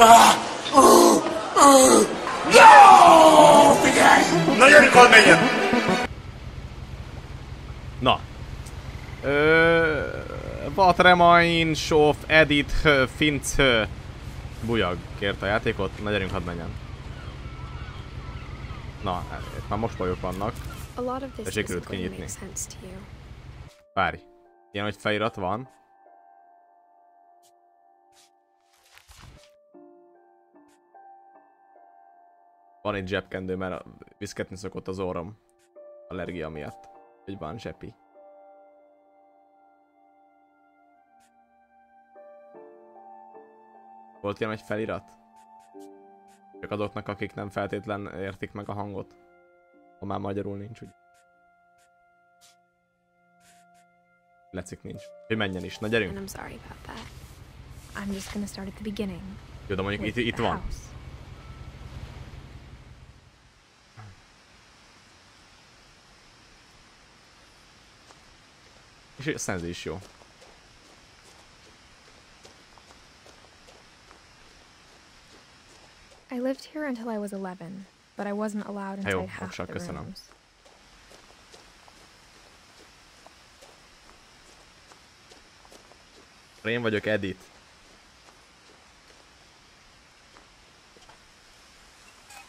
Jó! Figyelj! Na gyerünk, hadd menjen! Na. What remains of Edith Finch Bujag kért a játékot. Na gyerünk, hadd menjen. Na, itt már most bajok vannak. És sikerült kinyitni. Várj. Ilyen, hogy felirat van. Van egy zsebkendő, mert viszketni szokott az orrom. Allergia miatt. Úgy van, zsepi. Volt ilyen egy felirat? Csak azoknak, akik nem feltétlen értik meg a hangot. Ha már magyarul nincs, úgy. Lecik nincs. Hogy menjen is. Na gyerünk! Jó, de mondjuk itt van. És a szenzi is jó. I lived here until I was 11, but I wasn't allowed inside half the rooms. Én vagyok Edith.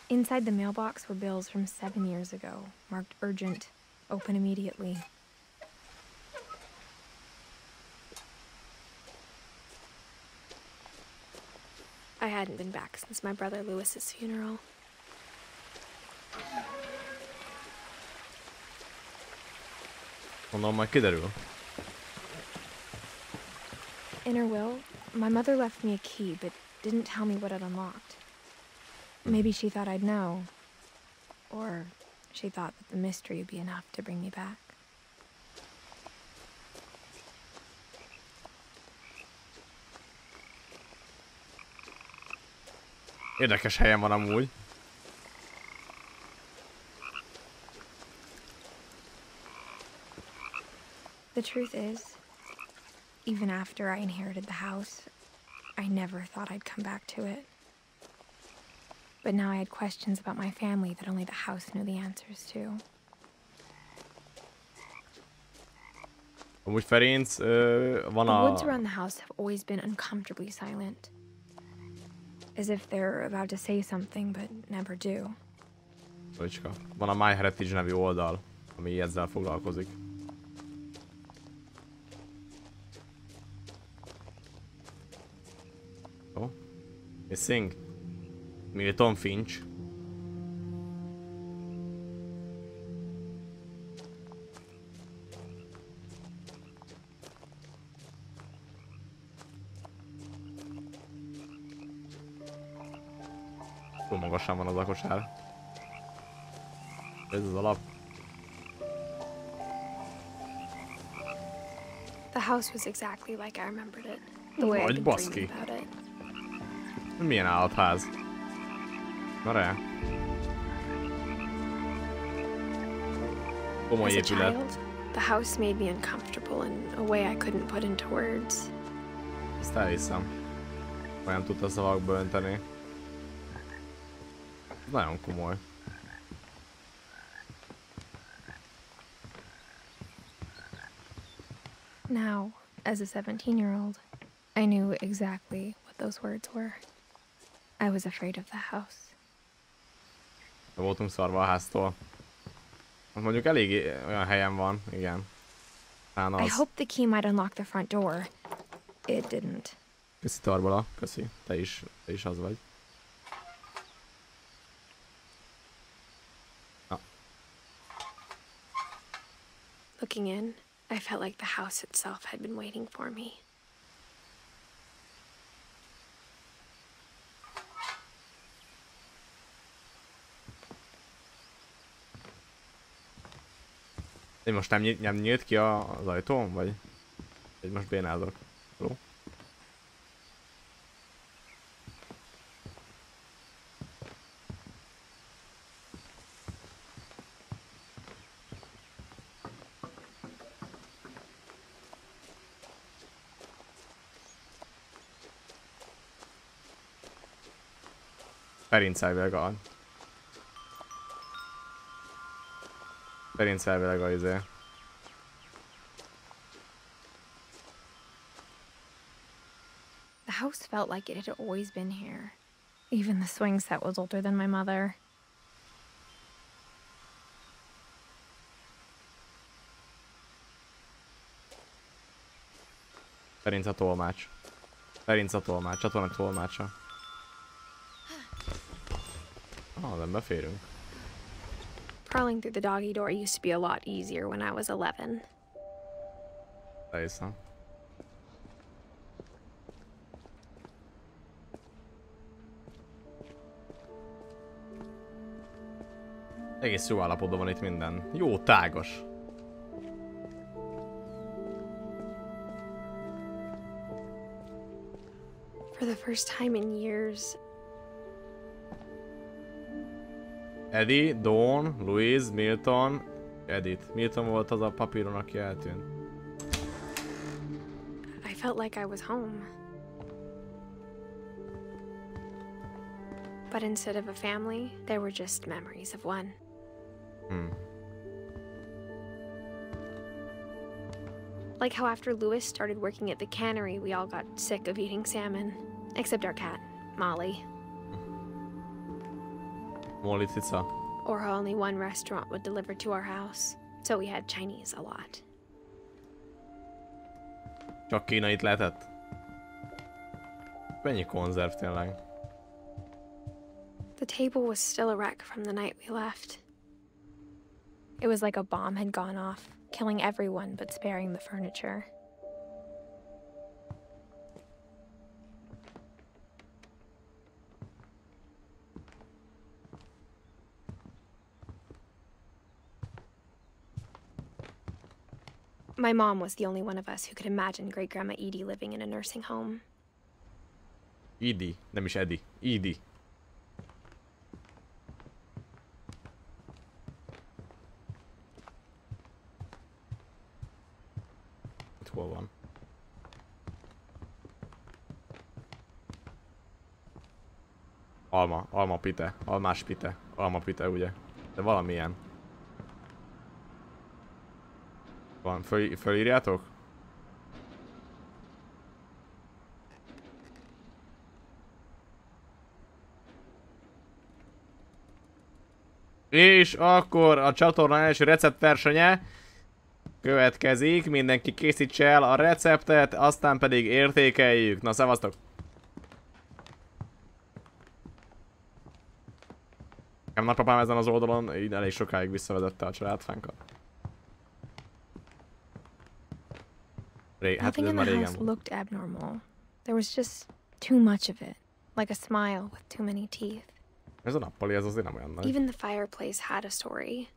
Inside the mailbox were bills from 7 years ago, marked urgent, open immediately. I hadn't been back since my brother Lewis's funeral. Mondom, majd kiderül. In her will, my mother left me a key, but didn't tell me what it unlocked. Maybe she thought I'd know. Or she thought that the mystery would be enough to bring me back. Érdekes helyen van amúgy. The truth is, even after I inherited the house, I never thought I'd come back to it. But now I had questions about my family that only the house knew the answers to. Amúgy Ferenc, van The a... woods around the house have always been uncomfortably silent. As if they're about to say something, but never do. Bocska. Van a My Heritage nevű oldal, ami ezzel foglalkozik. Jó. Missing. Milton Finch. Túl magasan van az a kosár. Ez az alap. The house was exactly like I remembered it. The way I'd been dreaming about it. Milyen állatház? Na re. Komoly As a épület. child, the house made me uncomfortable in a way I couldn't put into words. Ezt elhiszem. Olyan tudta szavakba önteni. Nagyon komoly. Now, as a 17-year-old, I knew exactly what those words were. I was afraid of the house. Voltunk szarva a háztól. Mondjuk elég olyan helyen van, igen. I hoped the key might unlock the front door. It didn't. Köszi Tarbala, köszi. Te is az vagy. Na. Looking in, I felt like the house itself had been waiting for me. Én most nem nyílt ki az ajtóm, vagy most bénázok? Jó? Ferinc elvileg a... Ferinc elvileg a izé. The house felt like it had always been here. Even the swing set was older than my mother. Ferinc a tolmács. Ferinc a tolmács, csatornak tolmácsa. Nem beférünk. Crawling through the doggy door used to be a lot easier when I was 11. Elhiszem. Egész jó állapotban van itt minden. Jó, tágos. For the first time in years, Eddie, Dawn, Louise, Milton, Edith. Milton volt az a papíron, aki eltűnt. I felt like I was home. But instead of a family, there were just memories of one. Like how after Louis started working at the cannery, we all got sick of eating salmon. Except our cat, Molly. Molly cica. Or how only one restaurant would deliver to our house. So we had Chinese a lot. Csak kínait lehetett? Mennyi konzerv tényleg? The table was still a wreck from the night we left. It was like a bomb had gone off, killing everyone but sparing the furniture. My mom was the only one of us who could imagine Great-Grandma Edie living in a nursing home. Edie, nem is Eddie. Edie. Itt hol van? Alma pite, almás pite, alma pite ugye? De valamilyen. Van, fölírjátok? És akkor a csatorna első receptversenye következik. Mindenki készítse el a receptet, aztán pedig értékeljük. Na, szevasztok! Nekem nagypapám ezen az oldalon így elég sokáig visszavezette a családfánkat. Nothing in the house looked abnormal. There was just too much of it, like a smile with too many teeth. Ez a nappali, ez azért nem olyan nagy. Even the fireplace had a story.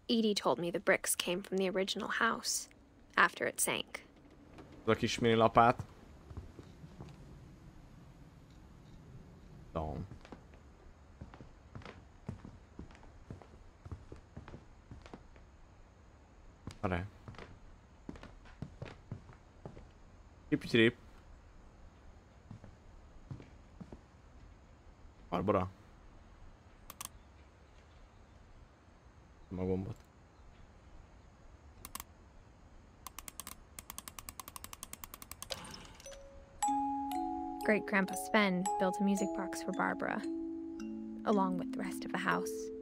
Edie told me the bricks came from the original house, after it sank. Ez a kis mini lapát. Down. Arra. Csip-csirip. Barbara. A gombot. Great-Grandpa Sven built a music box for Barbara, along with the rest of the house.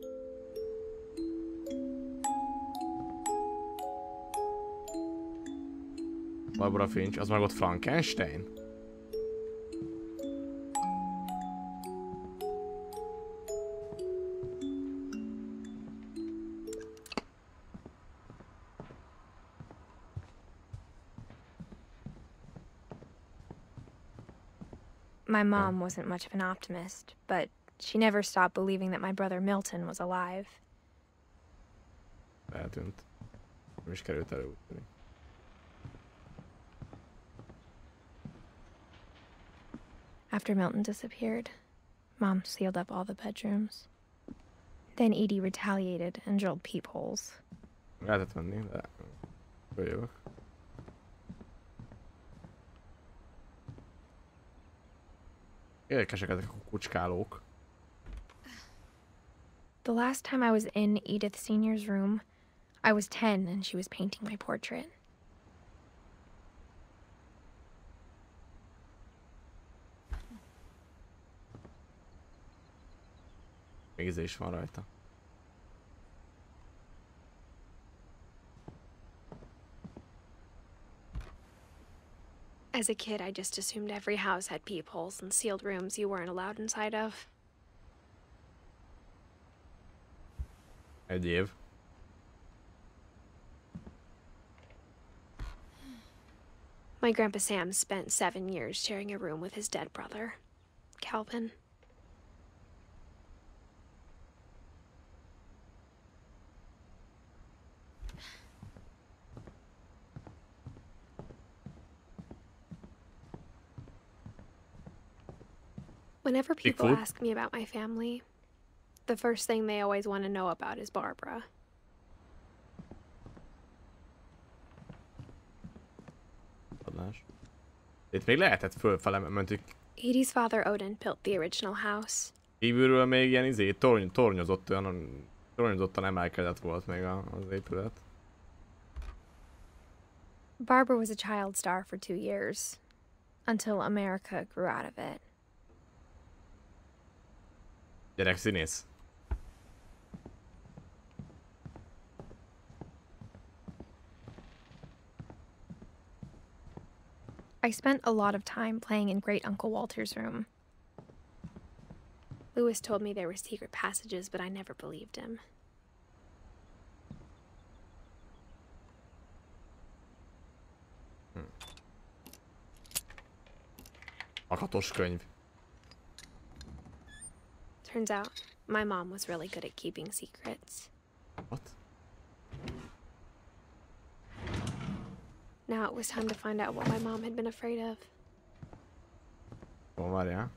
Barbara Finch, az meg ott Frankenstein? My mom wasn't much of an optimist, but she never stopped believing that my brother Milton was alive. Eltűnt. Nem is került elő úgy tűnik. After Milton disappeared, Mom sealed up all the bedrooms. Then Edie retaliated and drilled peepholes. Lehetett menni, de följövök. Érdekesek ezek a kucskálók. The last time I was in Edith Sr.'s room, I was 10 and she was painting my portrait. Még íze is van rajta. As a kid, I just assumed every house had peepholes and sealed rooms you weren't allowed inside of. Egy év. My Grandpa Sam spent 7 years sharing a room with his dead brother, Calvin. Whenever people ask me about my family, the first thing they always want to know about is Barbara. Itt még lehetett fölfele mentük. Edie's father Odin built the original house. Kívülről még ilyen tornyozottan emelkedett volt még az épület. Barbara was a child star for 2 years, until America grew out of it. Gyerekszínész. I spent a lot of time playing in Great Uncle Walter's room. Lewis told me there were secret passages, but I never believed him. Akatos könyv. Turns out, my mom was really good at keeping secrets. What? Now it was time to find out what my mom had been afraid of. Hol várjál?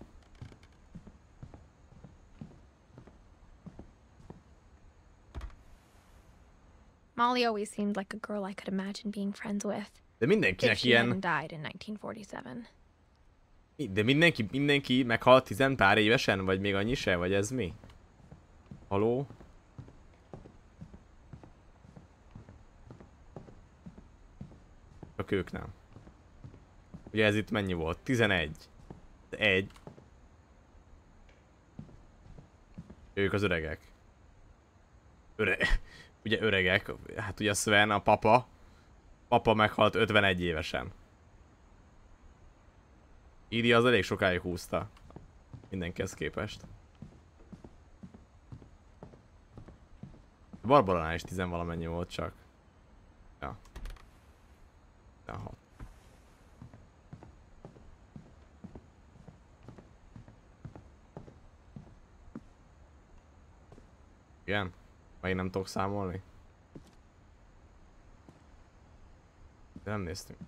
Molly always seemed like a girl I could imagine being friends with. De If mindenkinek she ilyen... hadn't died in 1947. De mindenki meghalt 10 pár évesen? Vagy még annyi se? Vagy ez mi? Haló? Csak ők nem. Ugye ez itt mennyi volt? 11. 1. Ők az öregek. Ugye öregek. Hát ugye Sven, a papa. Papa meghalt 51 évesen. Edie az elég sokáig húzta. Mindenkihez képest. Barbaránál is 10 valamennyi volt csak. Ja. 16. Igen? Már én nem tudok számolni? De nem néztünk.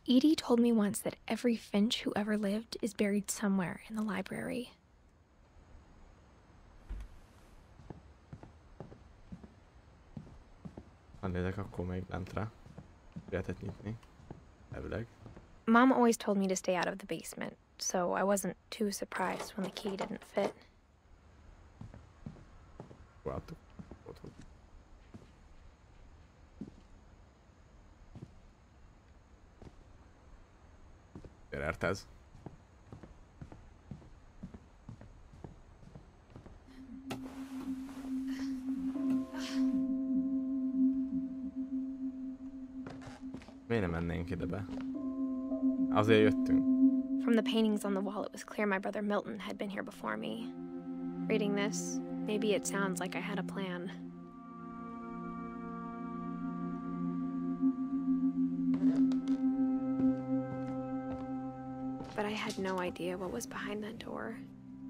Edie told me once that every Finch who ever lived is buried somewhere in the library. Ha nézek, akkor még lentre. Lehetett nyitni. Elvileg. Mom always told me to stay out of the basement, so I wasn't too surprised when the key didn't fit. Láttuk. Miért ez? Miért nem mennénk ide be? Azért jöttünk. From the paintings on the wall, it was clear my brother Milton had been here before me. Reading this, maybe it sounds like I had a plan. But I had no idea what was behind that door.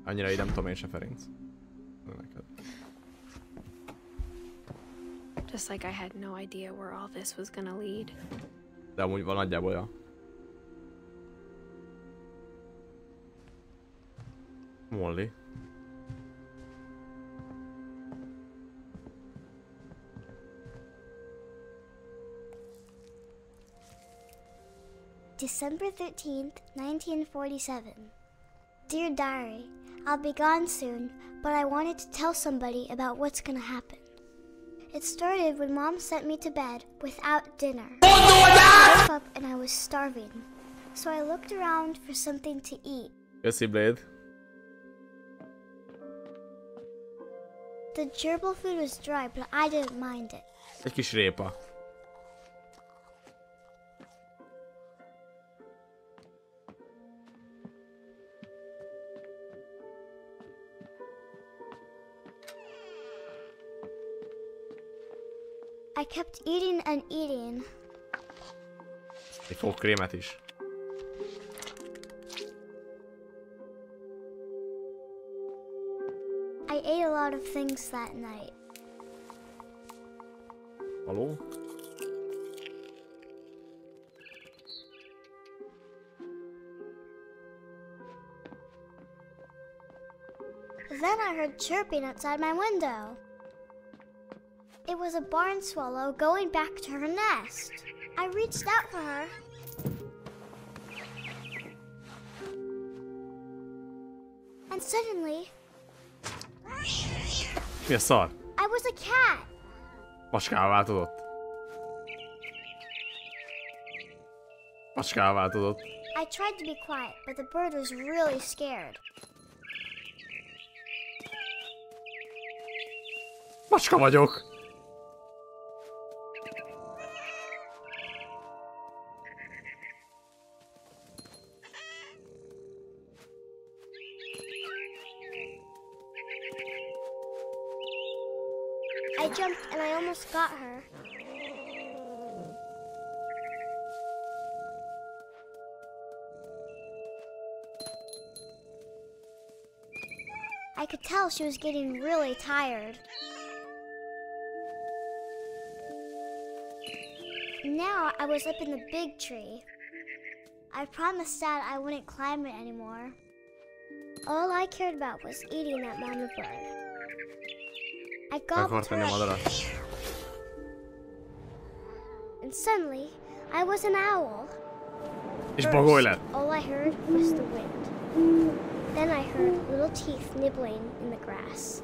Annyira így nem tudom én se, Ferenc. Just like I had no idea where all this was gonna lead. De amúgy van nagyjából olyan. Molly. December 13th, 1947. Dear Diary, I'll be gone soon, but I wanted to tell somebody about what's gonna happen. It started when Mom sent me to bed without dinner. I woke up and I was starving, so I looked around for something to eat. Köszi, Blade. The gerbil food was dry, but I didn't mind it. Egy kis répa. I kept eating and eating. Egy fogkrémet is. I ate a lot of things that night. Haló? Then I heard chirping outside my window. It was a barn swallow going back to her nest. I reached out for her. And suddenly, Mi a szar? I was a cat. Macskává változott. Macskává változott. I tried to be quiet, but the bird was really scared. Macska vagyok! I jumped and I almost got her. I could tell she was getting really tired. Now I was up in the big tree. I promised Dad I wouldn't climb it anymore. All I cared about was eating that mama bird. I gobbled her up, and suddenly I was an owl. És bagoly lett. All I heard was the wind. Then I heard little teeth nibbling in the grass.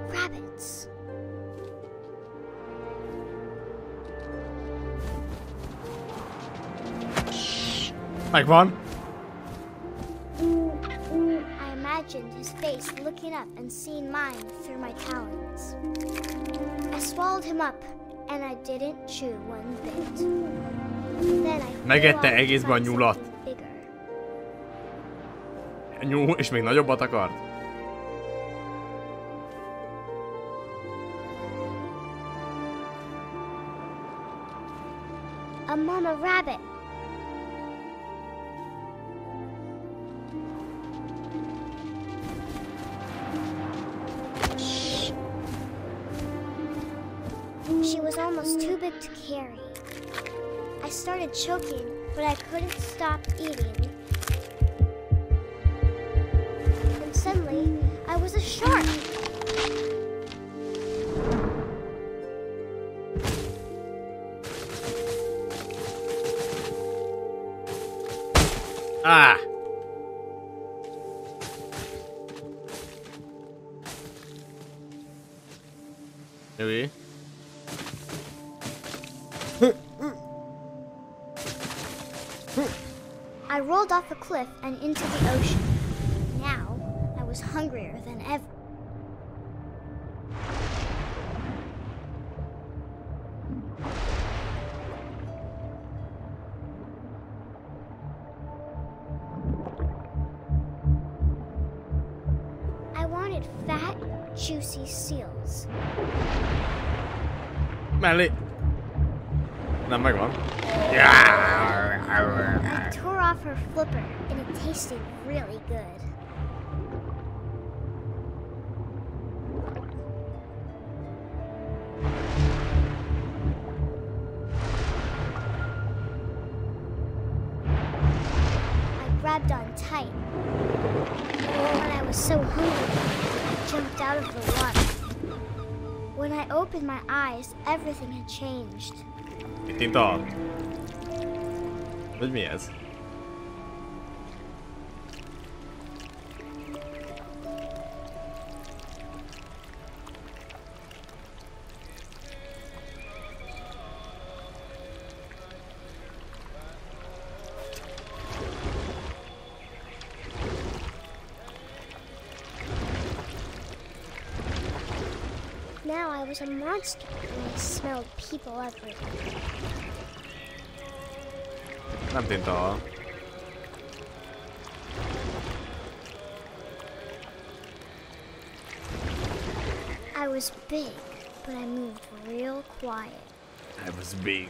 Rabbits. Megvan. I imagined his face looking up and seeing mine through my talons. I swallowed him up, and I didn't chew one bit. Then I Megette egészben a nyulat. bigger. Nyúl, és még nagyobbat akart. A mama rabbit. She was almost too big to carry. I started choking, but I couldn't stop eating. And suddenly, I was a shark. Ah! Jöjj. I rolled off a cliff and into the ocean. Now, I was hungrier than ever. I wanted fat, juicy seals. Mellé. Nem, megvan. I tore off her flipper, and it tasted really good. I grabbed on tight. When I was so hungry, I jumped out of the water. When I opened my eyes, everything had changed. Itt ital? Vagy mi ez? Now I was a monster and I smelled people everywhere. Nem tintal. I was big, but I moved real quiet. I was big.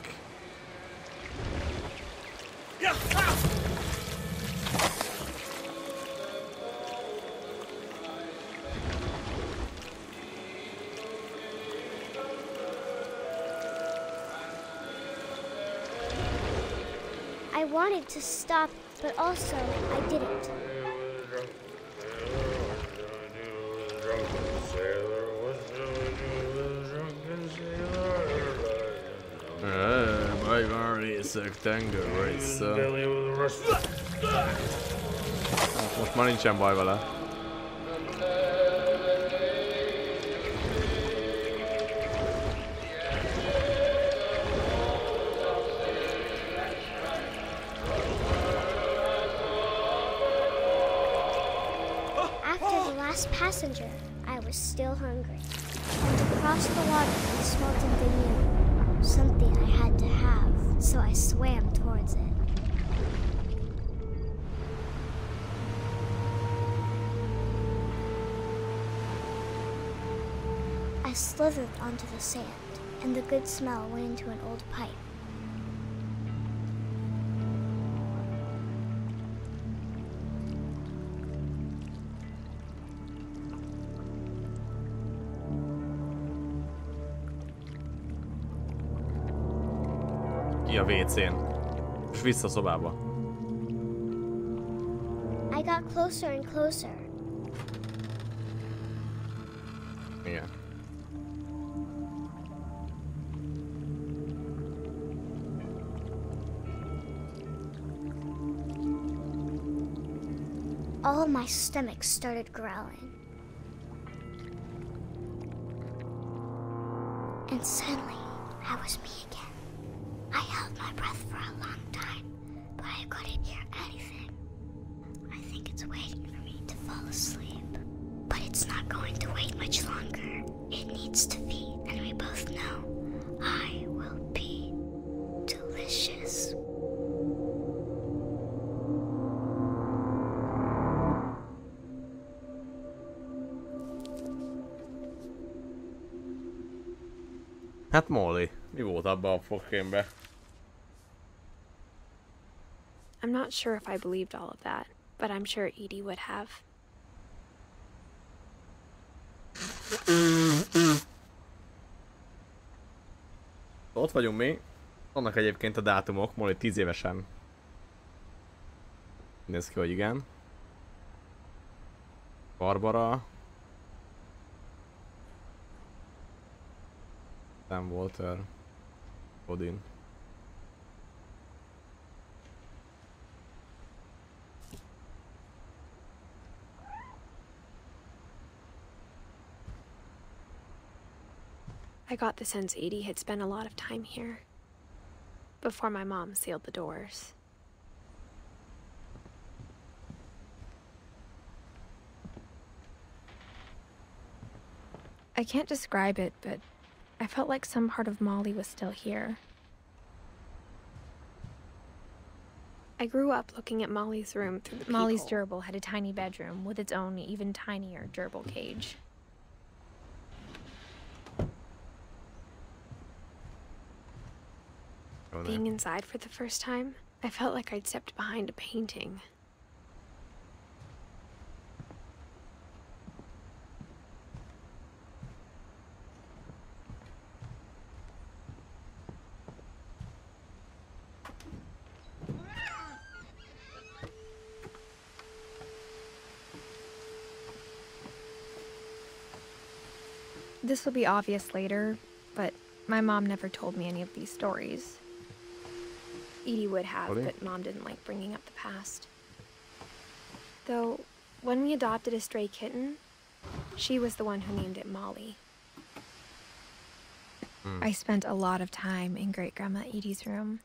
I wanted to stop, but also I didn't. Bajvárészek, tengerrésze. Most már nincsen baj vele. Passenger, I was still hungry. And across the water I smelled something new. Something I had to have, so I swam towards it. I slithered onto the sand, and the good smell went into an old pipe. Ki a WC-n. És vissza a szobába. I got closer and closer. Igen. All my stomach started growling. And suddenly, I was me again. I held my breath for a long time, but I couldn't hear anything. I think it's waiting for me to fall asleep. But it's not going to wait much longer. It needs to feed, and we both know I will be delicious. Hát Molly, mi volt abban a fogkémbe? I'm not sure if I believed all of that, but I'm sure Edie would have. Ott vagyunk mi. Vannak egyébként a dátumok, Molly 10 évesen. Néz ki, hogy igen. Barbara. Sam Walter. Odin. I got the sense Edie had spent a lot of time here before my mom sealed the doors. I can't describe it, but I felt like some part of Molly was still here. I grew up looking at Molly's room through the Molly's peephole. gerbil had a tiny bedroom with its own even tinier gerbil cage. Being inside for the first time, I felt like I'd stepped behind a painting. This will be obvious later, but my mom never told me any of these stories. Edie would have, Really? but Mom didn't like bringing up the past. Though, when we adopted a stray kitten, she was the one who named it Molly. I spent a lot of time in Great-Grandma Edie's room.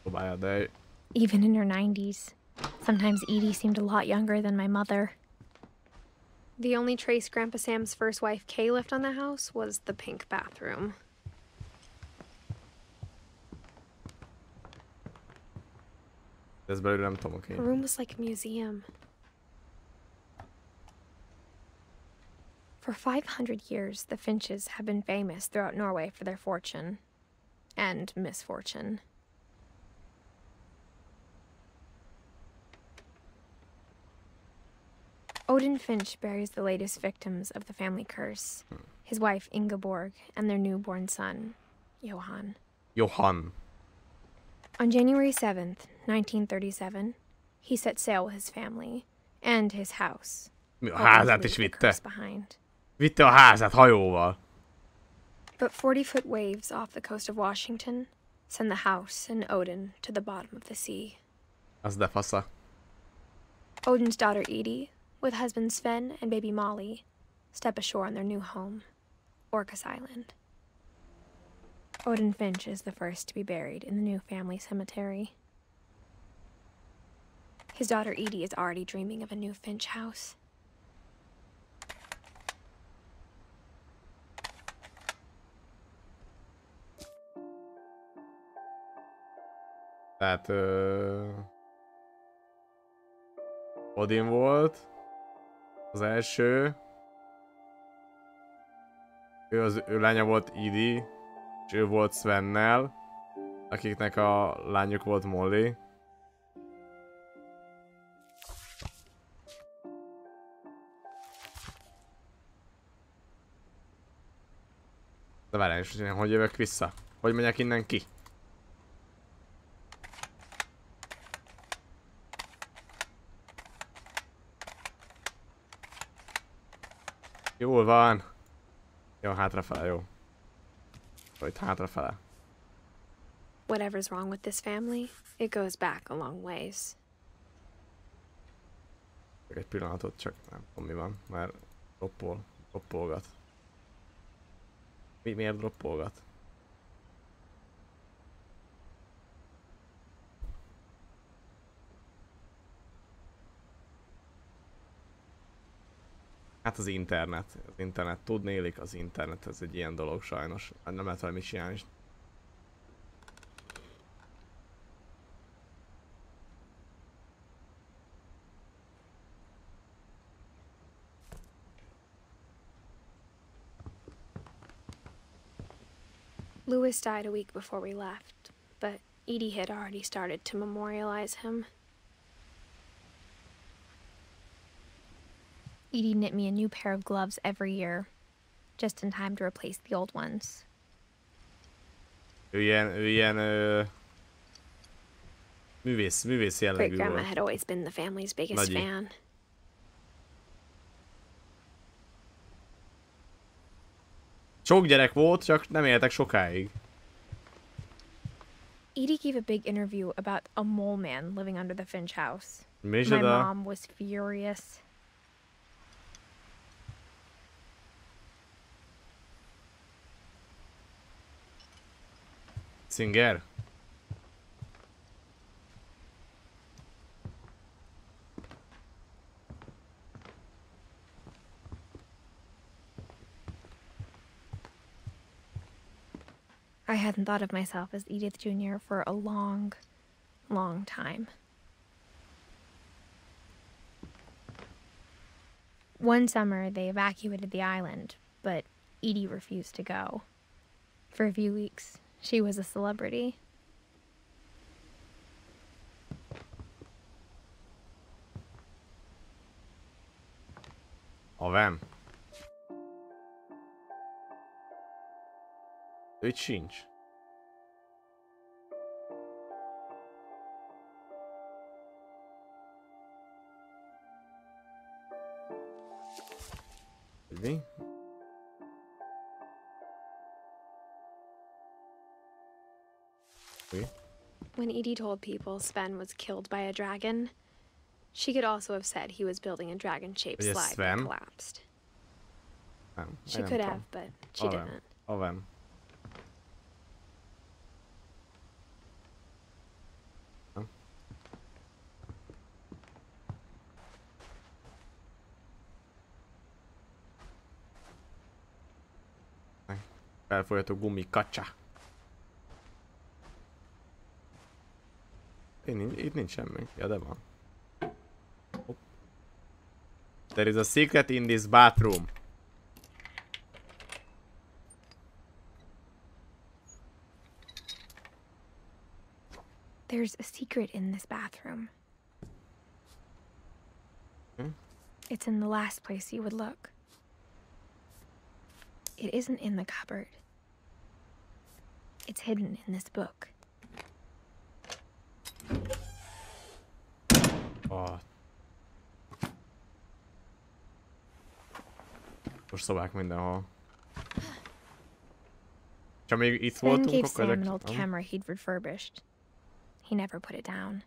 Próbálja, de... Even in her 90s. Sometimes Edie seemed a lot younger than my mother. The only trace Grandpa Sam's first wife, Kay, left on the house was the pink bathroom. Ez belül nem tudom, oké. Her room was like a museum. For 500 years, the Finches have been famous throughout Norway for their fortune and misfortune. Odin Finch buries the latest victims of the family curse, his wife Ingeborg and their newborn son, Johan. Johan. On January 7th, 1937, he set sail with his family and his house. Mi a hoping to házát leave is the vitte? curse behind. Vitte a házát hajóval. But 40-foot waves off the coast of Washington send the house and Odin to the bottom of the sea. Az de fasza. Odin's daughter Edie, with husband Sven and baby Molly, step ashore on their new home, Orcas Island. Odin Finch is the first to be buried in the new family cemetery. His daughter Edie is already dreaming of a new Finch house. Tehát... Odin volt. Az első. Ő lánya volt Edie. És ő volt Svennel. Akiknek a lányuk volt Molly. De várjál, és hogy jövök vissza? Hogy megyek innen ki? Jól van. Jó, hátrafele, jó. Vagy hátrafele. Whatever's wrong with this family, it goes back a long ways. Egy pillanatot, csak nem tudom mi van, mert droppolgat. Miért droppolgat? Hát az internet. Az internet tudnélik, az internet ez egy ilyen dolog sajnos. Nem lehet valami csinálni. Louis died a week before we left, but Edie had already started to memorialize him. Edie knit me a new pair of gloves every year, just in time to replace the old ones. Ő ilyen művész jellegű Great-grandma volt. had always been the family's biggest Nagyi. fan. Sok gyerek volt, csak nem éltek sokáig. Edie gave a big interview about a mole man living under the Finch house. My Micsoda? mom was furious. Singer? I hadn't thought of myself as Edith Jr. for a long, long time. One summer, they evacuated the island, but Edie refused to go. For a few weeks, she was a celebrity. Avem. Itt sincs. Mi? Mi? When Edie told people Sven was killed by a dragon, she could also have said he was building a dragon-shaped Ugye slide Sven? that collapsed. Nem. She nem could tudom. have, but she Owen. didn't. Owen. Nem? Felfolyható gumi kacsa. Itt nincs semmi. Ja, de van. Hopp. There is a secret in this bathroom. There's a secret in this bathroom. Hmm? It's in the last place you would look. It isn't in the cupboard. It's hidden in this book. Oh. Most szobák mindenhol. Csak még itt Sven voltunk, gave akkor Sam an ezek... old camera he'd refurbished. He never put it down.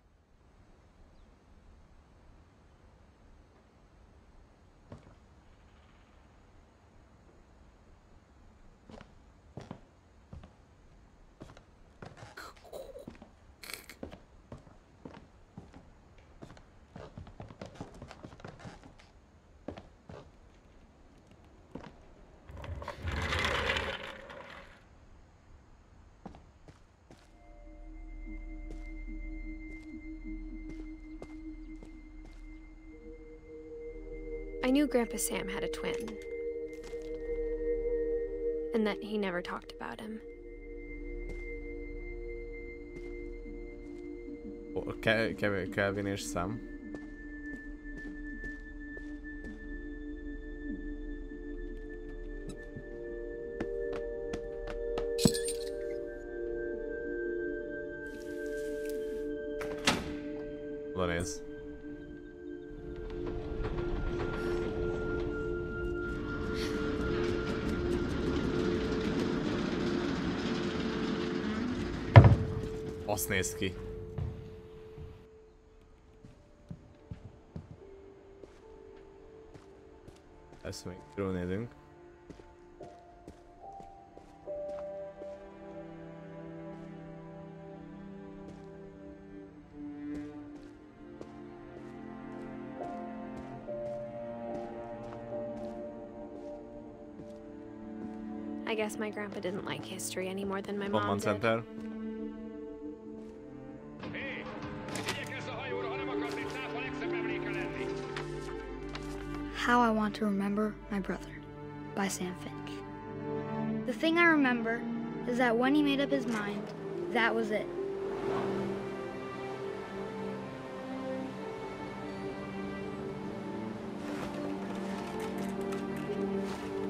I knew Grandpa Sam had a twin, and that he never talked about him. Kelvin és Sam. Oda néz. Azt néz ki. Ezt még körülnézünk. I guess my grandpa didn't like history any more than my mom Command did. Center. How I Want to Remember My Brother by Sam Finch. The thing I remember is that when he made up his mind, that was it.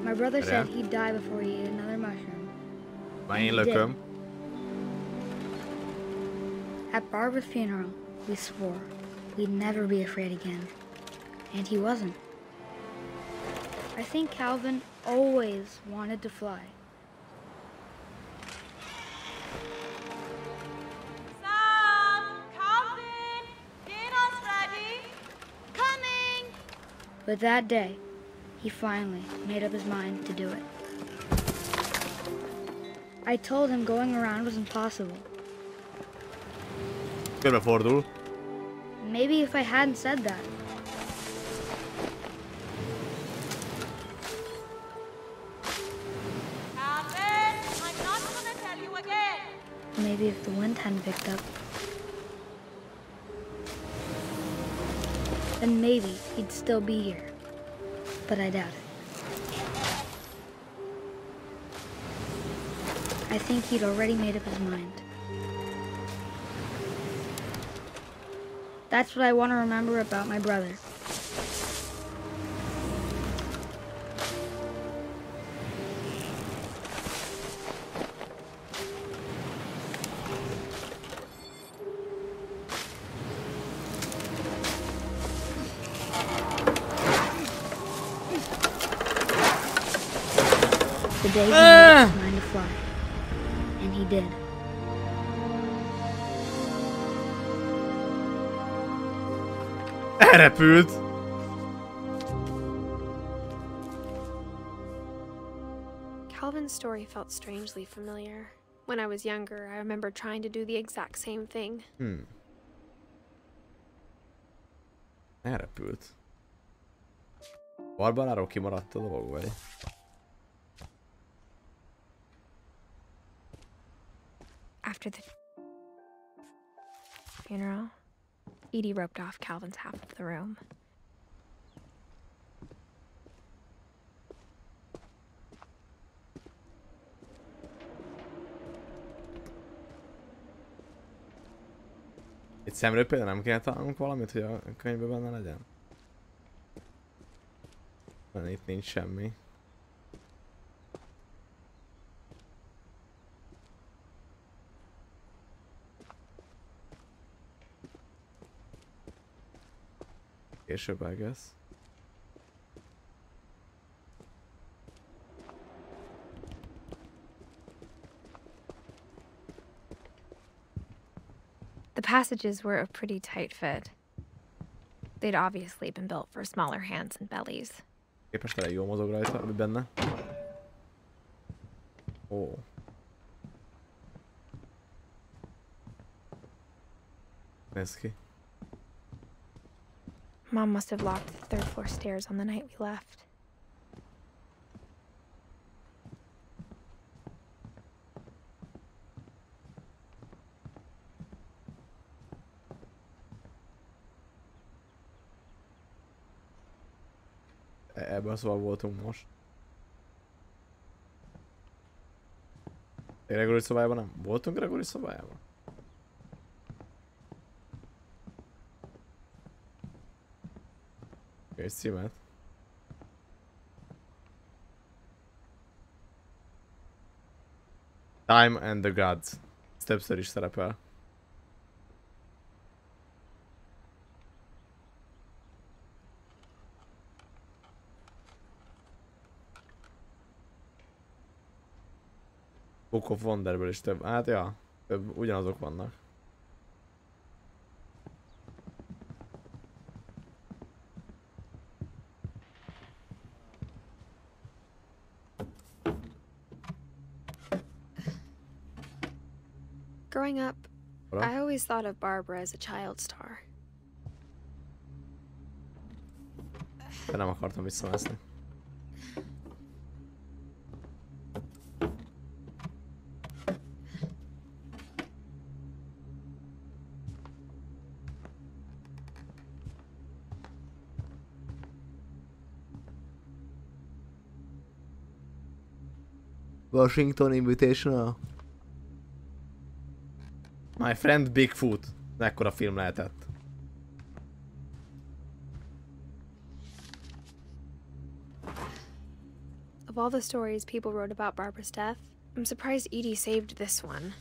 My brother said he'd die before he ate another mushroom. Már én lököm. At Barbara's funeral, we swore we'd never be afraid again. And he wasn't. I think Calvin always wanted to fly. Sam! Calvin! Dinner's ready! Coming! But that day, he finally made up his mind to do it. I told him going around was impossible. Körbefordul. Maybe if I hadn't said that. Calvin! I'm not gonna tell you again! Maybe if the wind hadn't picked up. Then maybe he'd still be here. But I doubt it. I think he'd already made up his mind. That's what I want to remember about my brother. The day he made up his mind to fly. And he did. Elrepült! Calvin's story felt strangely familiar. When I was younger, I remember trying to do the exact same thing. Elrepült. Barbaráról kimaradt a dolog, vagy? After the funeral, Edie roped off Calvin's half of the room. Itt szemről például nem kell találnunk valamit, hogy a könyvben benne legyen? Mert itt nincs semmi. Később, I guess. The passages were a pretty tight fit. They'd obviously been built for smaller hands and bellies. Képest elég jól mozog rajta, mi benne. Ó. Nézd ki. Mom must have locked the third floor stairs on the night we left. Ebben szóval voltunk most. Gregory szobájában nem? Voltunk Gregory szobájában? És címet. Time and the Gods. Ez többször is szerepel. Book of Wonderből is több. Hát ja, több, ugyanazok vannak. Growing up, I always thought of Barbara as a child star. De nem akartam visszamászni. Washington Invitational. My Friend Bigfoot. Mekkora film lehetett. Of all the stories people wrote about Barbara's death, I'm surprised Edie saved this one.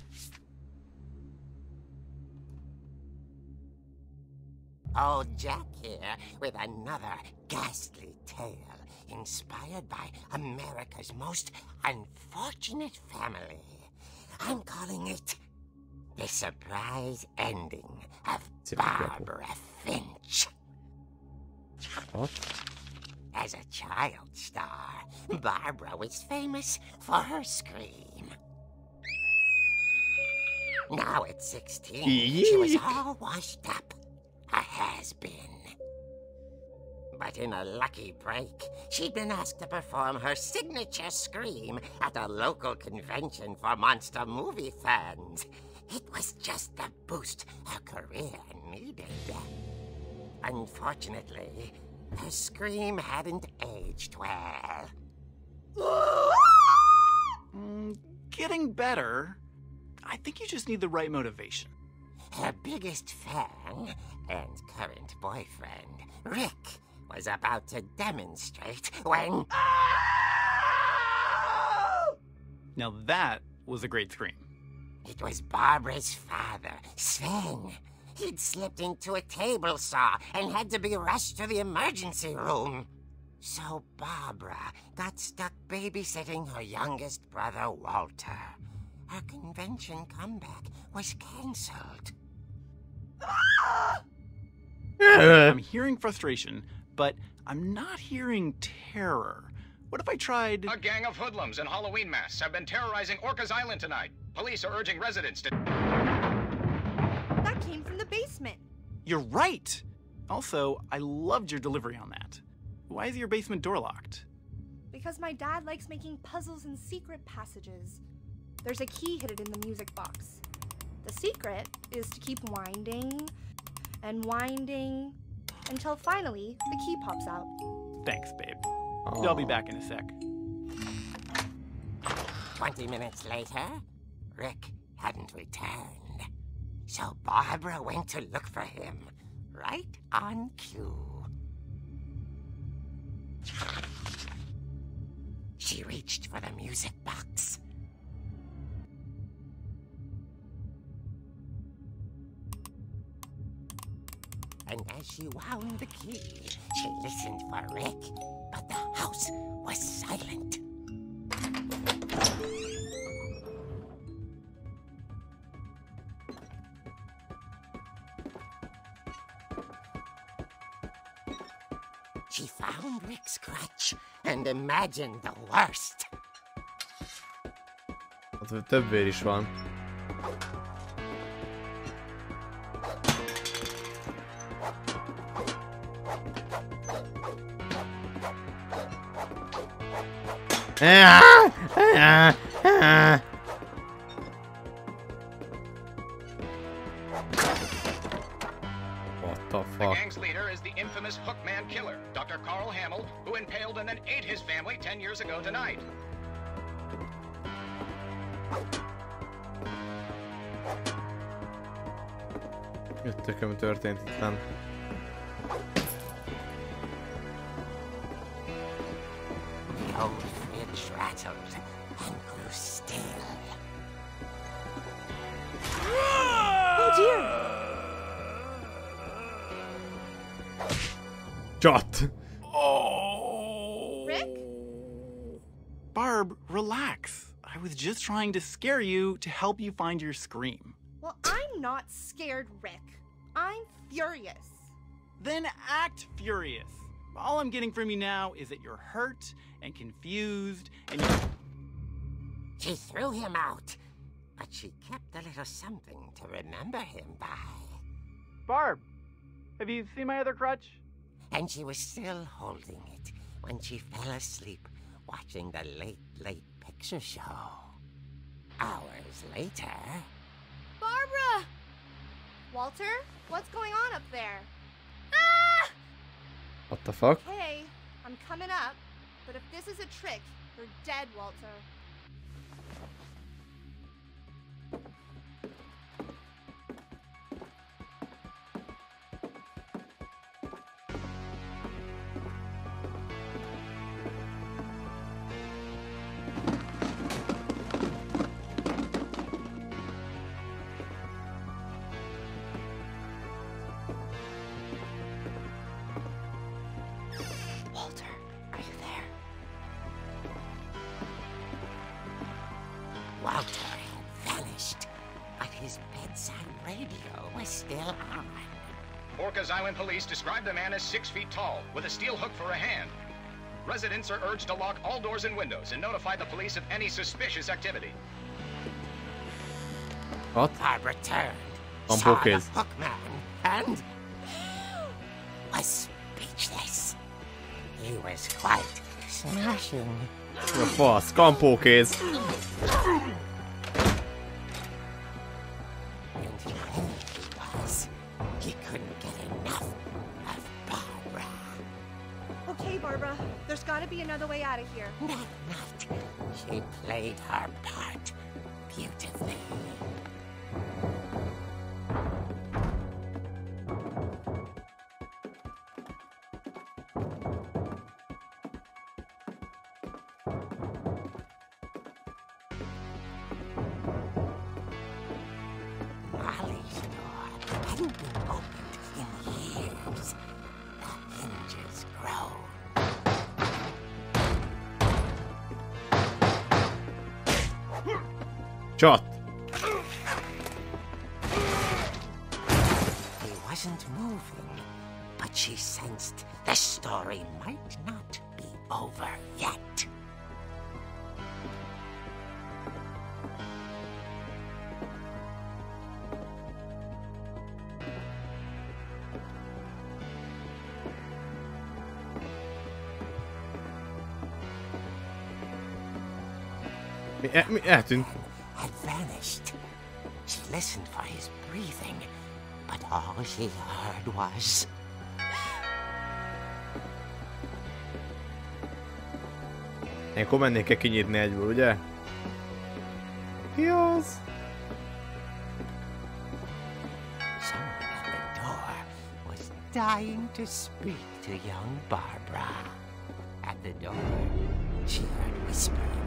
Old Jack here with another ghastly tale inspired by America's most unfortunate family. I'm calling it The Surprise Ending of Barbara Finch. What? As a child star, Barbara was famous for her scream. Now at 16, she was all washed up. A has-been. But in a lucky break, she'd been asked to perform her signature scream at a local convention for monster movie fans. It was just the boost her career needed. Unfortunately, her scream hadn't aged well. Getting better. I think you just need the right motivation. Her biggest fan and current boyfriend, Rick, was about to demonstrate when... Now that was a great scream. It was Barbara's father, Sven. He'd slipped into a table saw and had to be rushed to the emergency room. So Barbara got stuck babysitting her youngest brother, Walter. Her convention comeback was cancelled. I'm hearing frustration, but I'm not hearing terror. What if I tried... A gang of hoodlums in Halloween masks have been terrorizing Orcas Island tonight. Police are urging residents to... That came from the basement. You're right! Also, I loved your delivery on that. Why is your basement door locked? Because my dad likes making puzzles and secret passages. There's a key hidden in the music box. The secret is to keep winding and winding until finally the key pops out. Thanks, babe. I'll be back in a sec. 20 minutes later, Rick hadn't returned. So Barbara went to look for him, right on cue. She reached for the music box. And as she wound the key, she listened for Rick, but the house was silent. She found Rick's crutch and imagined the worst. Több vér is van. What the fuck? The gang's leader is the infamous Hookman killer, Dr. Carl Hamill, who impaled and then ate his family 10 years ago tonight. Jöttököm történt itt fenn. The old fridge rattled and grew still. Oh dear! Csat! Rick? Barb, relax. I was just trying to scare you to help you find your scream. Well, I'm not scared, Rick. I'm furious. Then act furious. All I'm getting from you now is that you're hurt and confused and you... She threw him out, but she kept a little something to remember him by. Barb, have you seen my other crutch? And she was still holding it when she fell asleep watching the late picture show. Hours later... Barbara! Walter, what's going on up there? Ah! What the fuck? Hey, I'm coming up, but if this is a trick, you're dead, Walter. Walter had vanished, but his bedside radio was still on. Orcas Island police describe the man as 6 feet tall, with a steel hook for a hand. Residents are urged to lock all doors and windows and notify the police of any suspicious activity. What? Barbara turned, On saw the Hookman. Hookman, and was speechless. He was quite smashing. A fasz, kampókéz. And here he was. He couldn't get enough of Barbara. Okay, Barbara, there's gotta be another way out of here. Not. She played her part beautifully. Molly's door hadn't been opened in years. The hinges groaned. Csat! He wasn't moving, but she sensed the story might not be over yet. Mi eltűnt? Had vanished. She listened for his breathing, but all she heard was... Ilyenkor mennék-e kinyitni egyből, ugye? Ki az? Someone at the door was dying to speak to young Barbara. At the door, she heard whispering.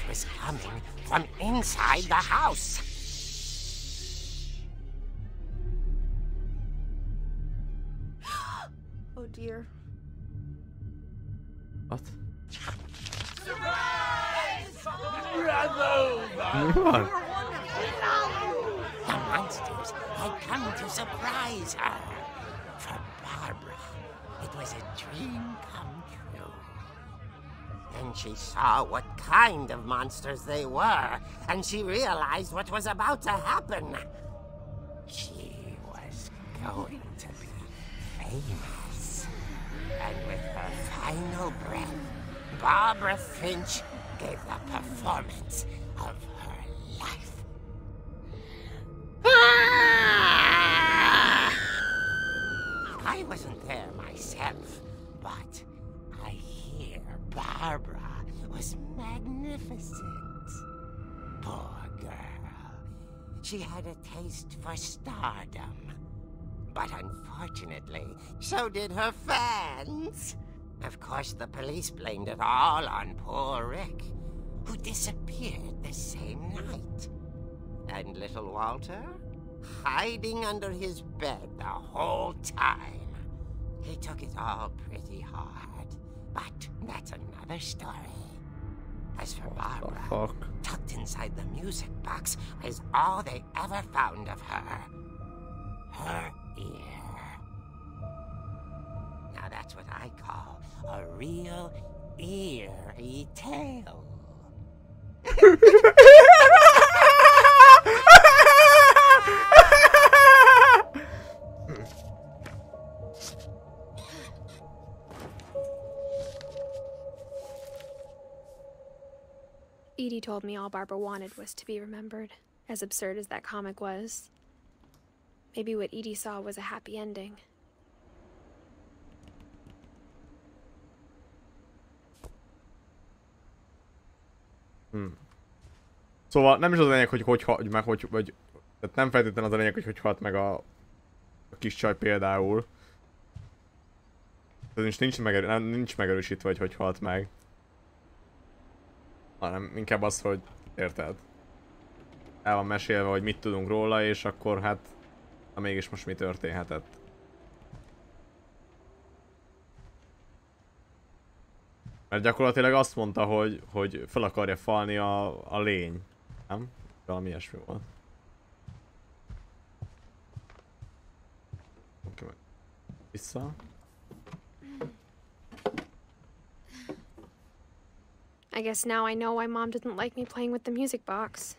It was coming from inside the house. Oh dear. What? The monsters had come to surprise her. For Barbara, it was a dream come true. Then she saw what kind of monsters they were, and she realized what was about to happen. She was going to be famous. And with her final breath, Barbara Finch gave the performance of her life. I wasn't there myself, but I hear Barbara was magnificent. Poor girl. She had a taste for stardom. But unfortunately, so did her fans. Of course, the police blamed it all on poor Rick, who disappeared the same night. And little Walter, hiding under his bed the whole time. He took it all pretty hard, but that's another story. As for Barbara, tucked inside the music box was all they ever found of her. Her ear. Now that's what I call a real eerie tale. Edie told me all Barbara wanted was to be remembered, as absurd as that comic was. Maybe what Edie saw was a happy ending. Szóval nem is az a lényeg, hogy halt meg, vagy tehát nem feltétlenül az a lényeg, hogy halt meg a kis csaj például. Ez nincs megerősítve, hogy halt meg. Hanem inkább az, hogy érted? El van mesélve, hogy mit tudunk róla, és akkor hát mégis most mi történhetett. Mert gyakorlatilag azt mondta, hogy fel akarja falni a lény. Nem? Valami ilyesmi volt. Oké, meg vissza. I guess now I know why Mom didn't like me playing with the music box.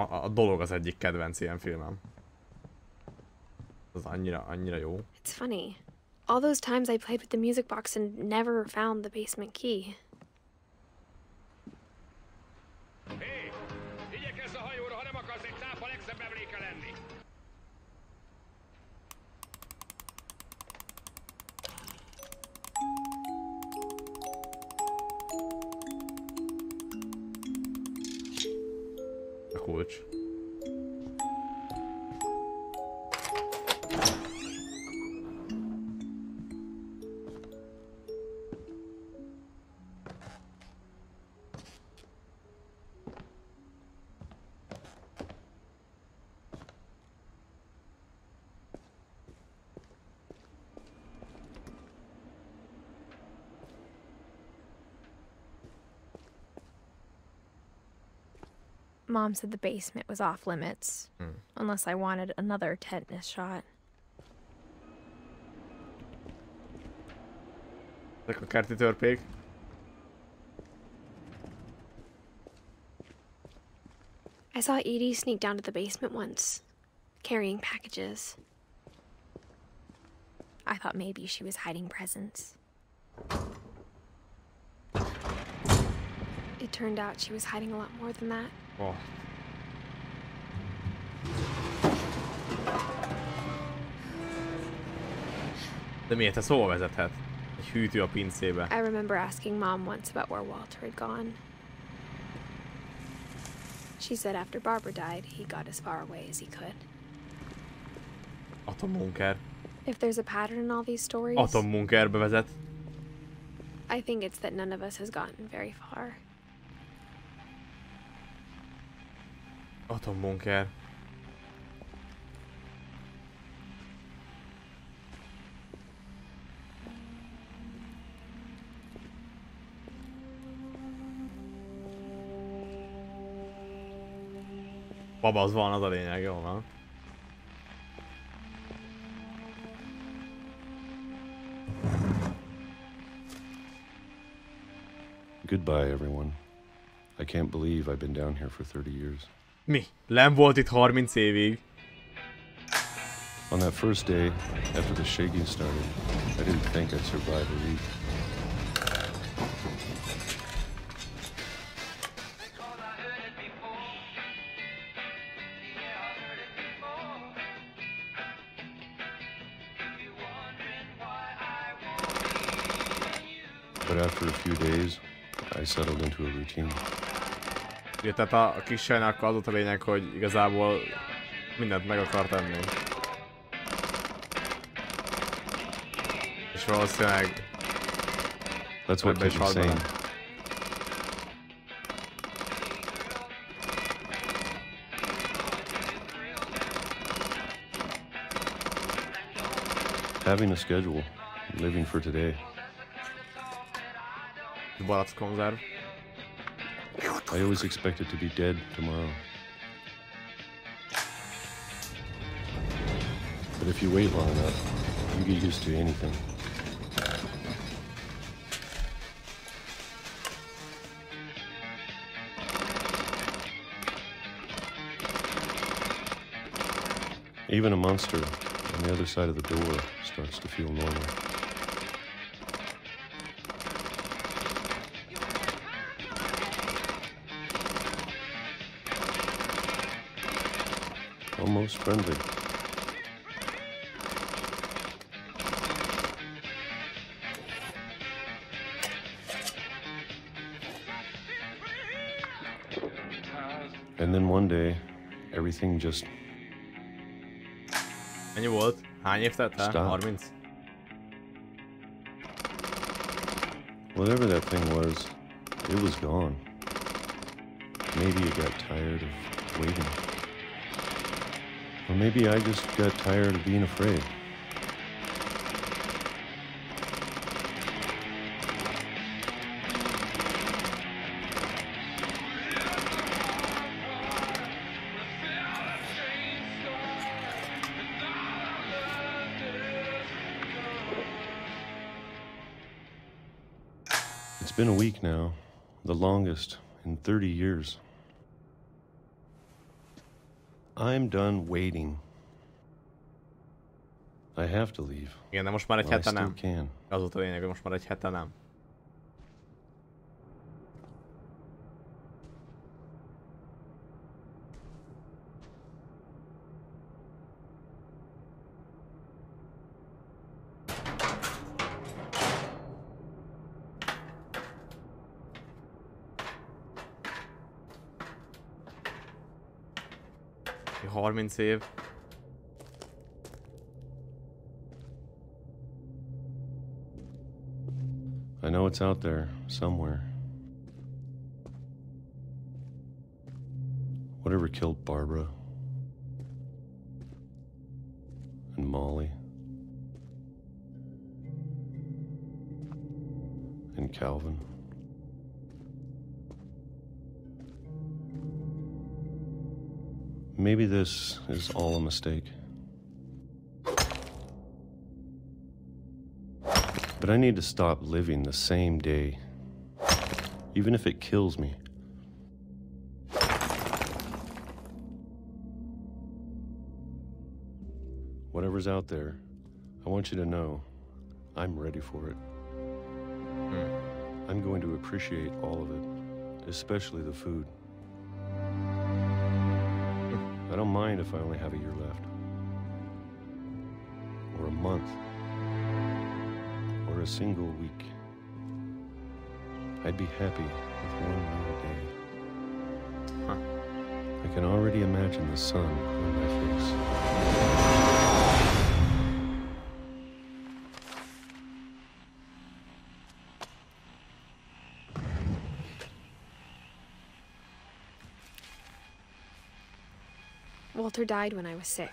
A dolog az egyik kedvenc ilyen filmem. Az annyira jó. It's funny. All those times I played with the music box and never found the basement key. Hé! Igyekezz a hajóra, ha nem akarsz egy cápa legszebb emléke lenni! A kulcs. Mom said the basement was off limits, unless I wanted another tetanus shot. Ezek a kerti törpék. I saw Edie sneak down to the basement once, carrying packages. I thought maybe she was hiding presents. It turned out she was hiding a lot more than that. Oh. De miért ez hova vezethet? Egy hűtő a pincébe. I remember asking Mom once about where Walter had gone. She said after Barbara died, he got as far away as he could. Atombunker. If there's a pattern in all these stories, Atombunkerbe vezet. I think it's that none of us has gotten very far. Atombunker. Baba, az van, az a lényeg, jó van. Goodbye, everyone. I can't believe I've been down here for 30 years. Mi? Len volt itt 30 évig. On that first day, after the shaking started, I didn't think I'd survive a week. But after a few days, I settled into a routine. Ja, tehát a kis sajnákkal az volt a lényeg, hogy igazából mindent meg akar tenni. És valószínűleg... That's what kept me sane. Having a schedule, living for today. Barackkonzerv. I always expected to be dead tomorrow. But if you wait long enough, you get used to anything. Even a monster on the other side of the door starts to feel normal. Almost friendly. And then one day, everything just... Ennyi volt? Hány év tett el? 30? Whatever that thing was, it was gone. Maybe it got tired of waiting. Or maybe I just got tired of being afraid. It's been a week now, the longest in 30 years. I'm done waiting. I have to leave. Igen, de most már egy hete nem. Can. Az volt a lényeg, hogy most már egy hete nem. Ki 30 év. I know it's out there, somewhere. Whatever killed Barbara and Molly and Calvin. Maybe this is all a mistake. But I need to stop living the same day, even if it kills me. Whatever's out there, I want you to know I'm ready for it. I'm going to appreciate all of it, especially the food. I don't mind if I only have a year left, or a month, or a single week. I'd be happy with one more day. I can already imagine the sun on my face. Walter died when I was 6.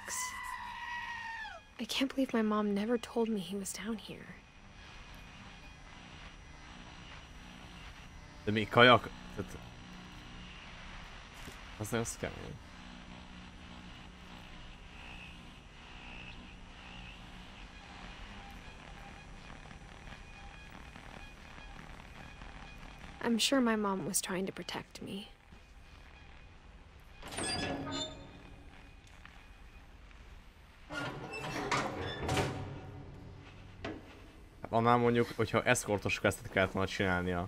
I can't believe my mom never told me he was down here. De mi kajak? Az kemény. I'm sure my mom was trying to protect me. Annál mondjuk, hogyha eszkortos questet kellett volna csinálni a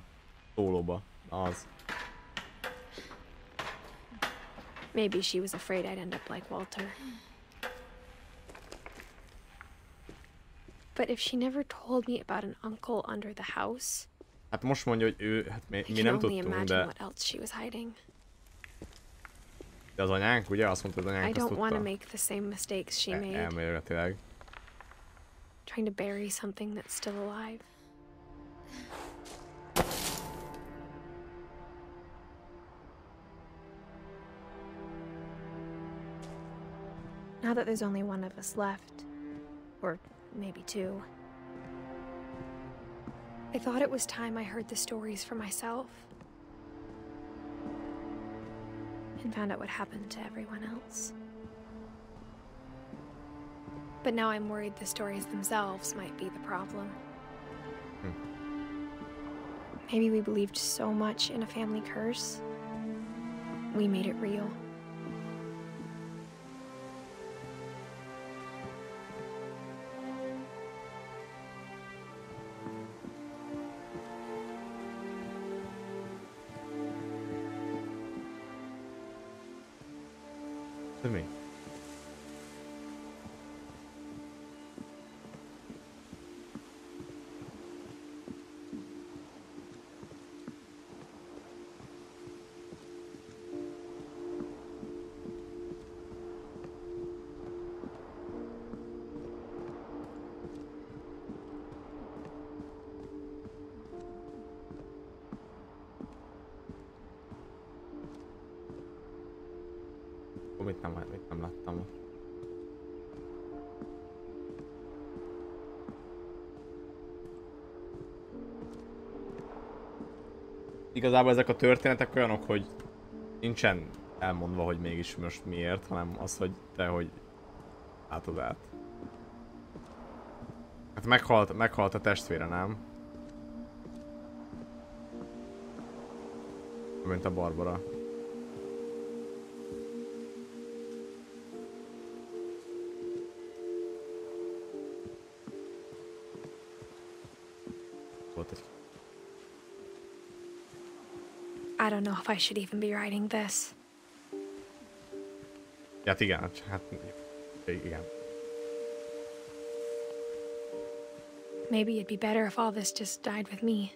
szólóba, az. Maybe she was afraid I'd end up like Walter. But if she never told me about an uncle under the house, Hát most mondja, hogy ő, hát mi nem tudtunk, de... what else she was hiding. De az anyánk, ugye? Azt mondta, hogy az anyánk azt tudta. I don't want to make the same mistakes she made. Elméletileg. Trying to bury something that's still alive. Now that there's only one of us left, or maybe 2, I thought it was time I heard the stories for myself and found out what happened to everyone else. But now I'm worried the stories themselves might be the problem. Maybe we believed so much in a family curse, we made it real. To me. Mit nem láttam. Igazából ezek a történetek olyanok, hogy nincsen elmondva, hogy mégis most miért, hanem az, hogy te, hogy látod át. Hát meghalt a testvére, nem? Mint a Barbara. I don't know if I should even be writing this. Hát igen, igen. Maybe it'd be better if all this just died with me.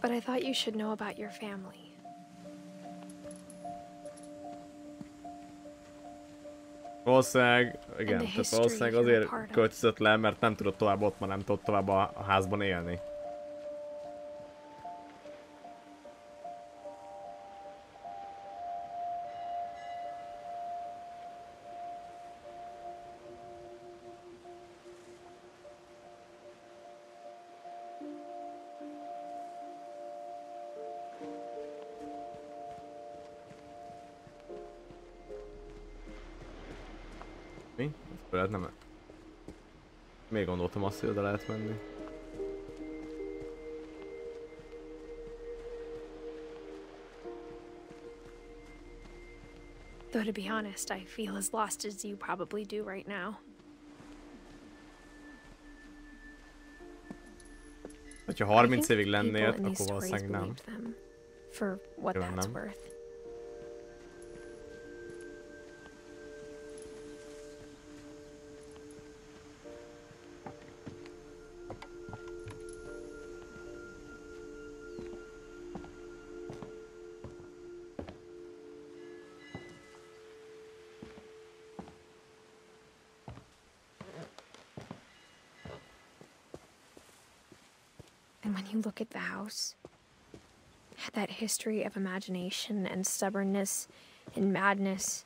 But I thought you should know about your family. Valószínűleg, igen, tehát valószínűleg azért költözött le, mert nem tudott tovább ott, nem tudott tovább a házban élni. Mi? Ezt lehet nem... Még gondoltam azt, hogy oda lehet menni. Though to be honest, I feel as lost as you probably do right now. Ha 30 évig lennél, akkor valószínűleg nem. For what that's worth. And when you look at the house, that history of imagination and stubbornness and madness,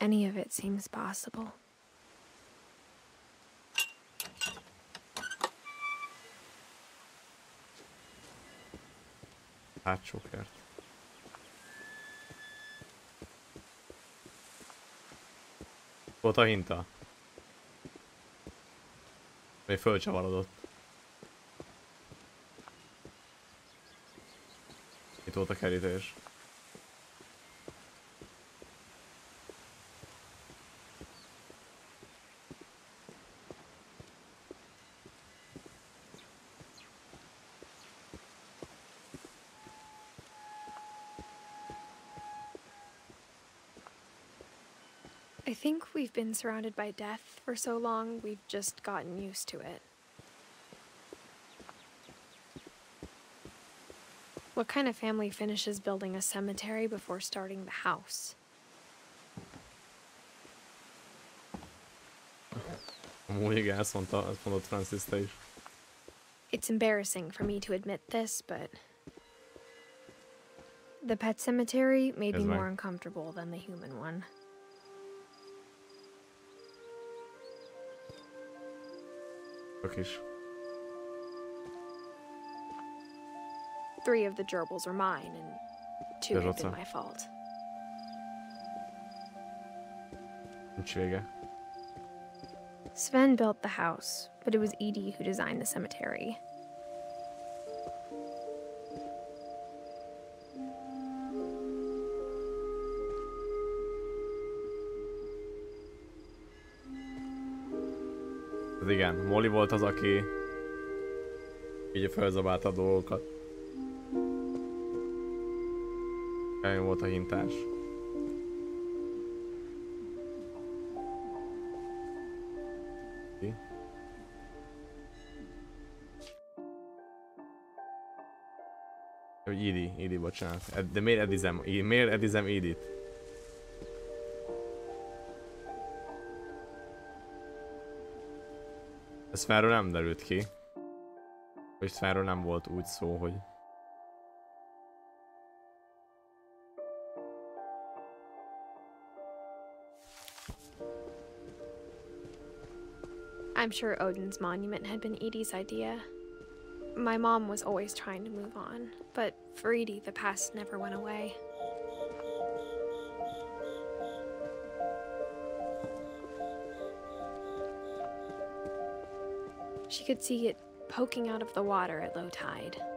any of it seems possible. Hátsó kert. Volt a hinta. Még fölcsavarodott. Itt volt a kerítés. I think we've been surrounded by death for so long, we've just gotten used to it. What kind of family finishes building a cemetery before starting the house? Amúgy igen, ezt mondott Francis te is. It's embarrassing for me to admit this, but the pet cemetery may be more uncomfortable than the human one. Csak is. 3 of the gerbils are mine, and 2 have been my fault. Nincs vége. Sven built the house, but it was Edie who designed the cemetery. Igen, Molly volt az, aki így felzabálta a dolgokat. Elég volt a hintás. Hogy Edie, bocsánat. De miért edizem Edit? Ez Svenről nem derült ki. Vagy Svenről nem volt úgy szó, hogy... I'm sure Odin's monument had been Edie's idea. My mom was always trying to move on, but for Edie, the past never went away. She could see it poking out of the water at low tide.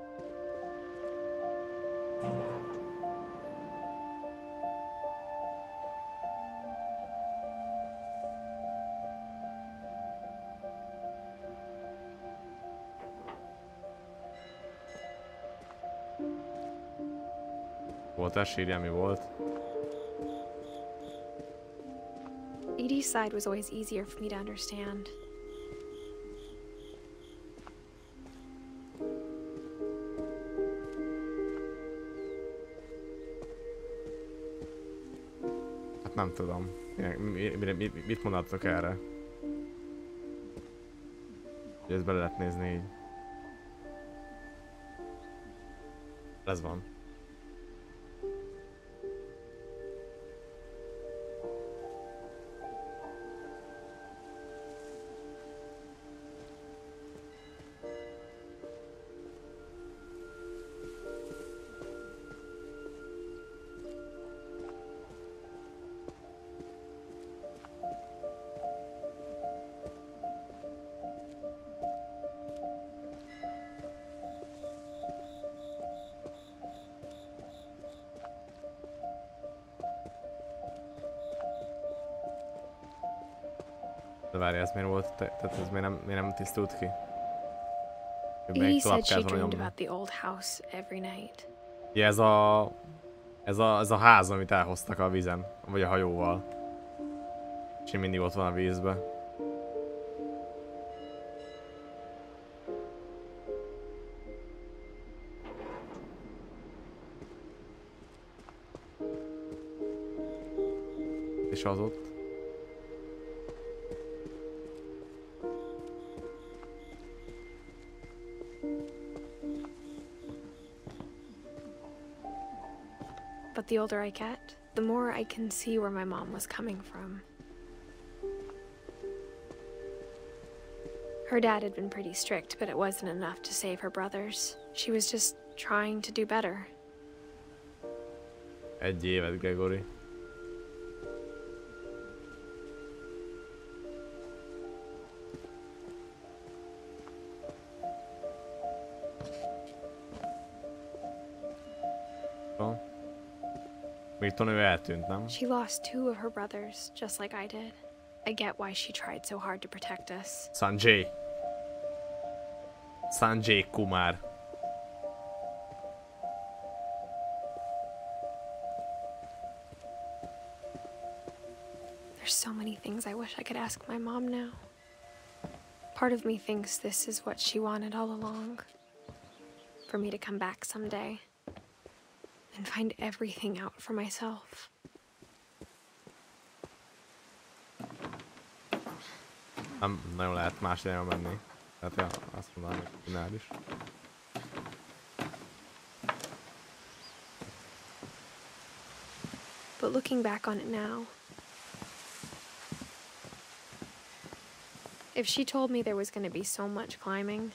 Voltál, sírjál, mi volt? Edie's side was always easier for me to understand. Hát nem tudom. Mit mondatok erre? Hogy ezt bele lehet nézni így. Ez van. De várj, ez miért volt, tehát ez miért nem tisztult ki? Edie said she dreamed about the old house every night. Ja, ez a ház, amit elhoztak a vízen, vagy a hajóval. És mindig ott van a vízben. És az ott. But the older I get, the more I can see where my mom was coming from. Her dad had been pretty strict, but it wasn't enough to save her brothers. She was just trying to do better. Egy évet, Gregory. She lost 2 of her brothers, just like I did. I get why she tried so hard to protect us. Sanjay Kumar. There's so many things I wish I could ask my mom now. Part of me thinks this is what she wanted all along. For me to come back someday. And find everything out for myself. Nem nagyon lehet más irányba menni. Tehát ja, azt mondanám, hogy csinál is. But looking back on it now, if she told me there was going to be so much climbing,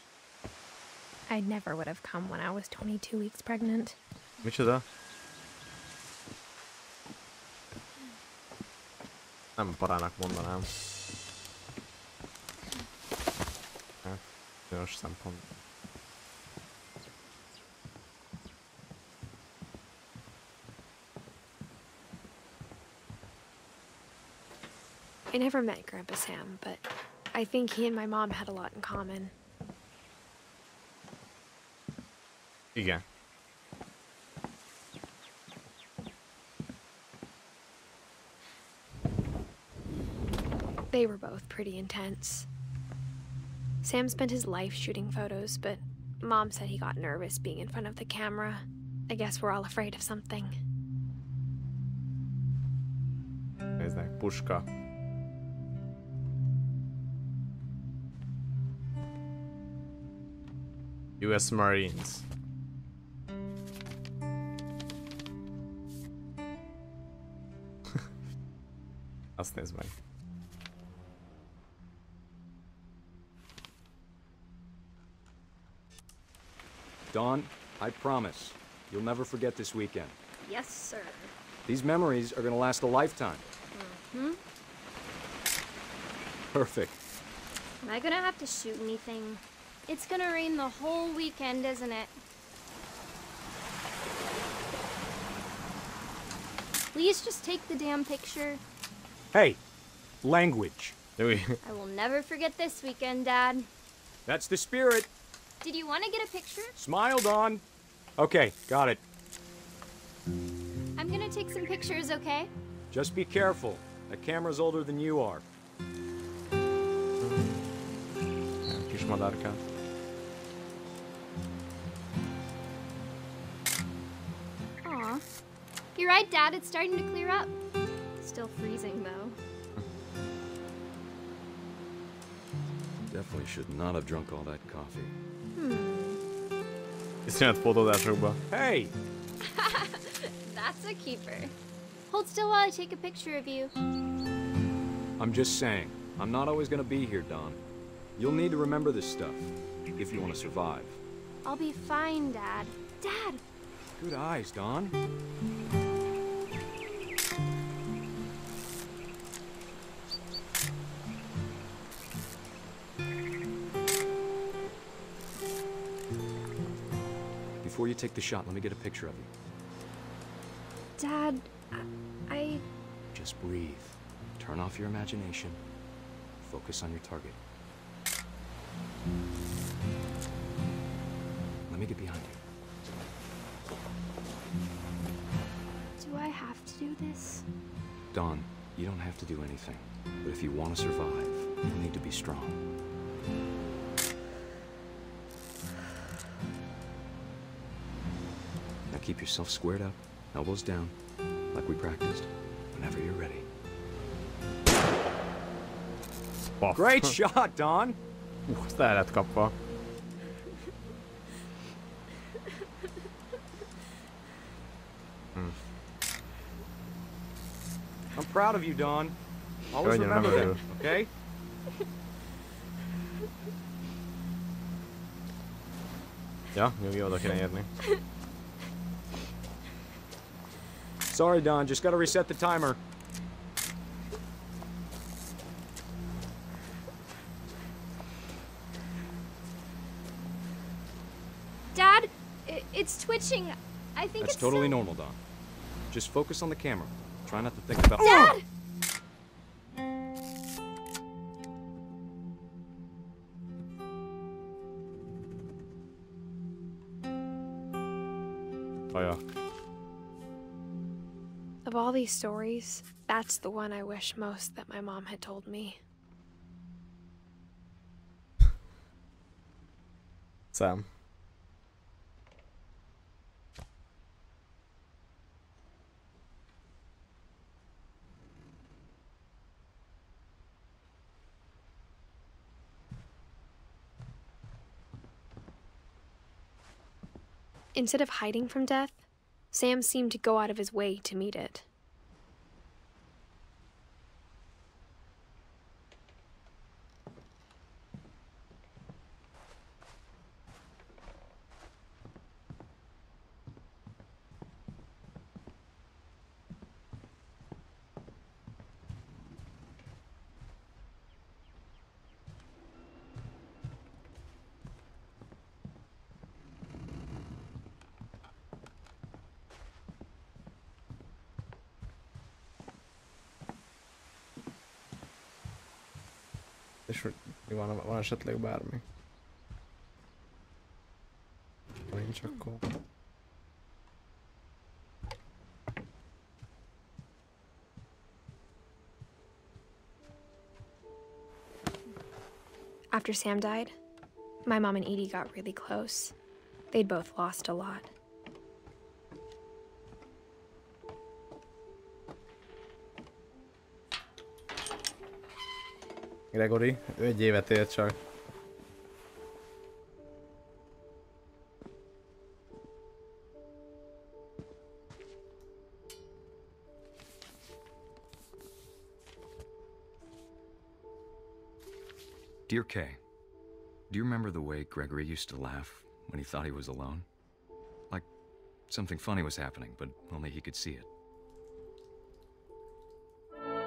I never would have come when I was 22 weeks pregnant. Micsoda? Nem parának mondanám. Hát, bizonyos szempont. I never met Grandpa Sam, but I think he and my mom had a lot in common. Igen. They were both pretty intense. Sam spent his life shooting photos, but Mom said he got nervous being in front of the camera. I guess we're all afraid of something. Nézd meg, puska. US Marines. Azt nézd meg. Dawn, I promise, you'll never forget this weekend. Yes, sir. These memories are gonna last a lifetime. Mm-hmm. Perfect. Am I gonna have to shoot anything? It's gonna rain the whole weekend, isn't it? Please just take the damn picture. Hey, language. I will never forget this weekend, Dad. That's the spirit. Did you want to get a picture? Smile, Dawn. Okay, got it. I'm gonna take some pictures, okay? Just be careful. That camera's older than you are. Kis madárkát. Aw. You're right, Dad. It's starting to clear up. Still freezing, though. Definitely should not have drunk all that coffee. Iszonyat fotózásokba. Hey! That's a keeper. Hold still while I take a picture of you. I'm just saying, I'm not always gonna be here, Dawn. You'll need to remember this stuff, if you want to survive. I'll be fine, Dad. Dad! Good eyes, Dawn. Before you take the shot, let me get a picture of you. Dad, I... Just breathe. Turn off your imagination. Focus on your target. Let me get behind you. Do I have to do this? Dawn, you don't have to do anything. But if you want to survive, you'll need to be strong. Now keep yourself squared up, elbows down, like we practiced, whenever you're ready. Great shot, Dawn! Azt el lett kapva. I'm proud of you, Dawn. Always remember that, okay? Ja, nyugi, oda kéne érni. Sorry, Dawn, just gotta reset the timer. Dad, it's twitching. I think That's it's totally normal, Dawn. Just focus on the camera. Try not to think about— Dad! Of all these stories, that's the one I wish most that my mom had told me. Sam. Instead of hiding from death, Sam seemed to go out of his way to meet it. És hogy van esetleg bármi? Ha nincs, akkor... After Sam died, my mom and Edie got really close. They'd both lost a lot. Gregory, ő egy évet élt csak. Dear Kay, do you remember the way Gregory used to laugh when he thought he was alone? Like something funny was happening, but only he could see it.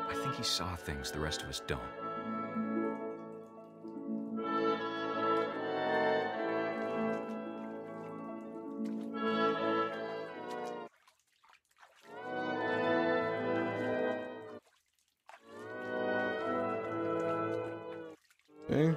I think he saw things the rest of us don't. Okay.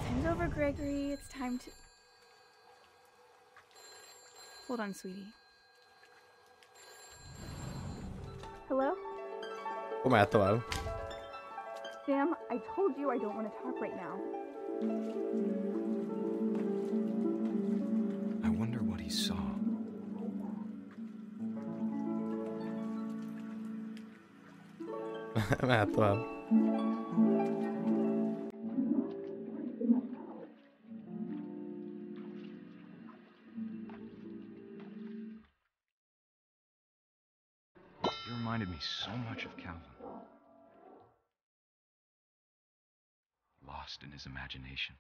Time's over, Gregory. It's time to... Hold on, sweetie. Hello? Akkor mehet tovább. Sam, I told you I don't want to talk right now. I wonder what he saw. Mehet tovább. You reminded me so much of Calvin. Lost in his imagination.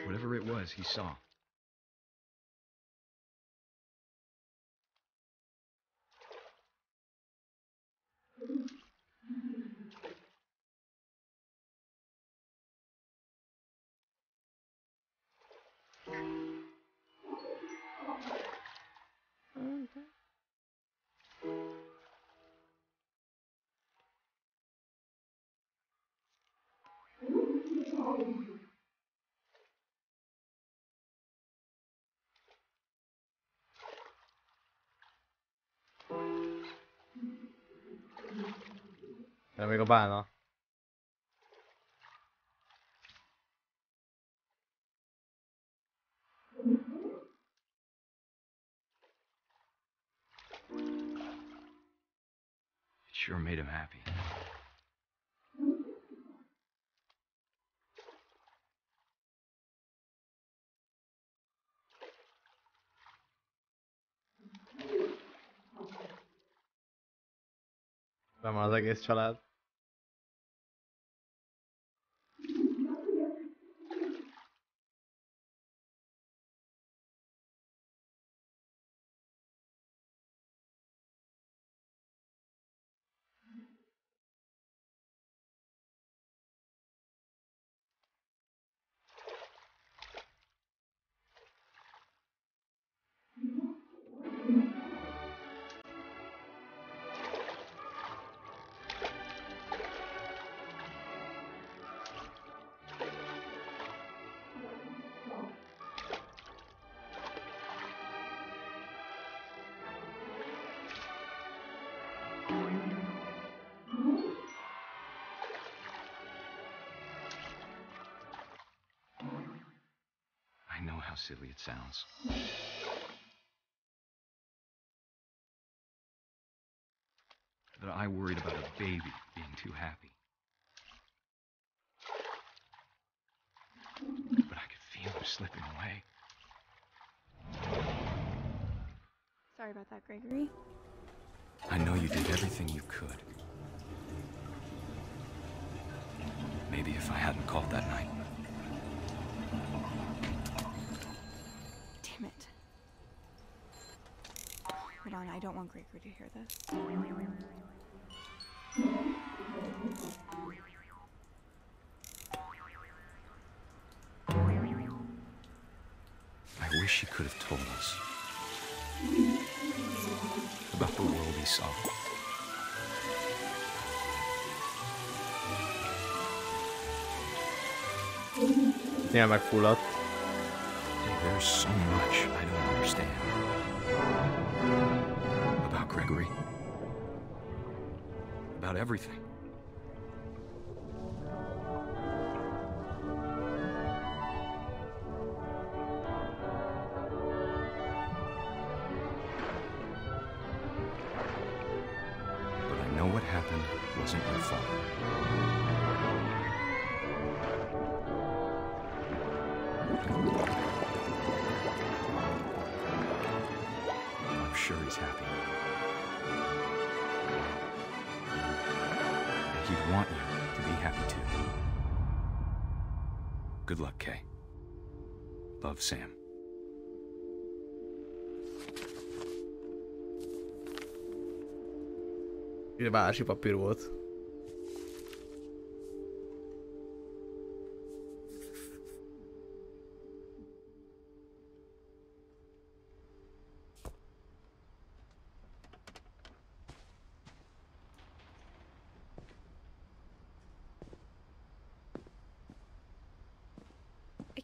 Whatever it was, he saw. De még a bána. It sure made him happy. Nem van az egész család. I know how silly it sounds. But I worried about a baby being too happy. But I could feel him slipping away. Sorry about that, Gregory. I know you did everything you could. Maybe if I hadn't called that night. Damn it. Hold on, I don't want Gregory to hear this. I wish he could have told us about the world he saw. Néha megfulladt. There's so much I don't understand about Gregory. About everything. But I know what happened wasn't your fault. I'm sure he's happy. And he'd want you to be happy too. Good luck, Kay. Love, Sam. Ide válási papír volt.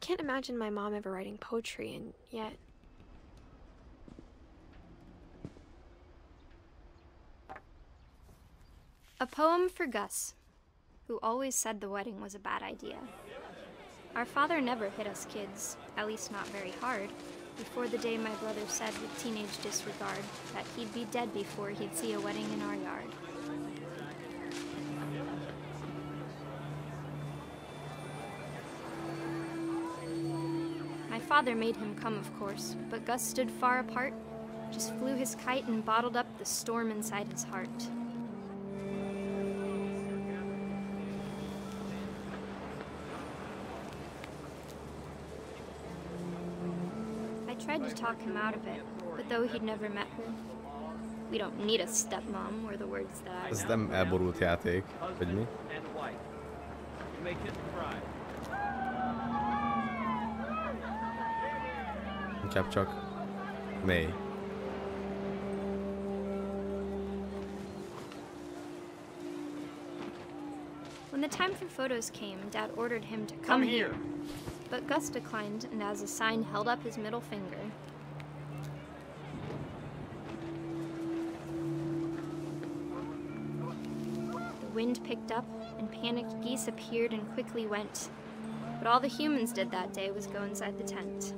can't imagine my mom ever writing poetry, and yet... A poem for Gus, who always said the wedding was a bad idea. Our father never hit us kids, at least not very hard, before the day my brother said with teenage disregard that he'd be dead before he'd see a wedding in our yard. My father made him come, of course, but Gus stood far apart, just flew his kite and bottled up the storm inside his heart. I tried to talk him out of it, but though he'd never met her, we don't need a stepmom were the words that I Ez nem elborult játék, vagy mi? Inkább csak mély. When the time for photos came, Dad ordered him to come here. But Gus declined, and as a sign held up his middle finger. The wind picked up, and panicked geese appeared and quickly went. But all the humans did that day was go inside the tent.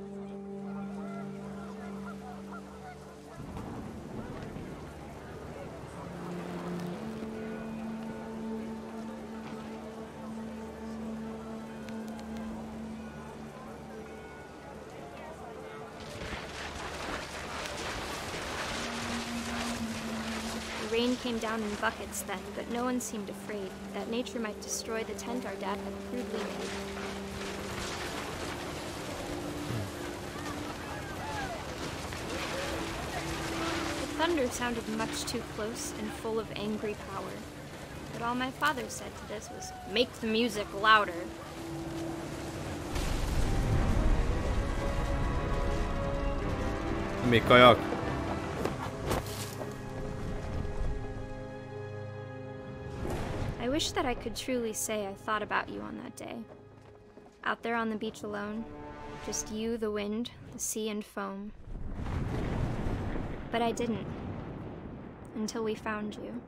The rain came down in buckets then, but no one seemed afraid that nature might destroy the tent our dad had crudely made. The thunder sounded much too close and full of angry power, but all my father said to this was, "Make the music louder." Még kajak? I wish that I could truly say I thought about you on that day. Out there on the beach alone, just you, the wind, the sea, and foam. But I didn't, until we found you.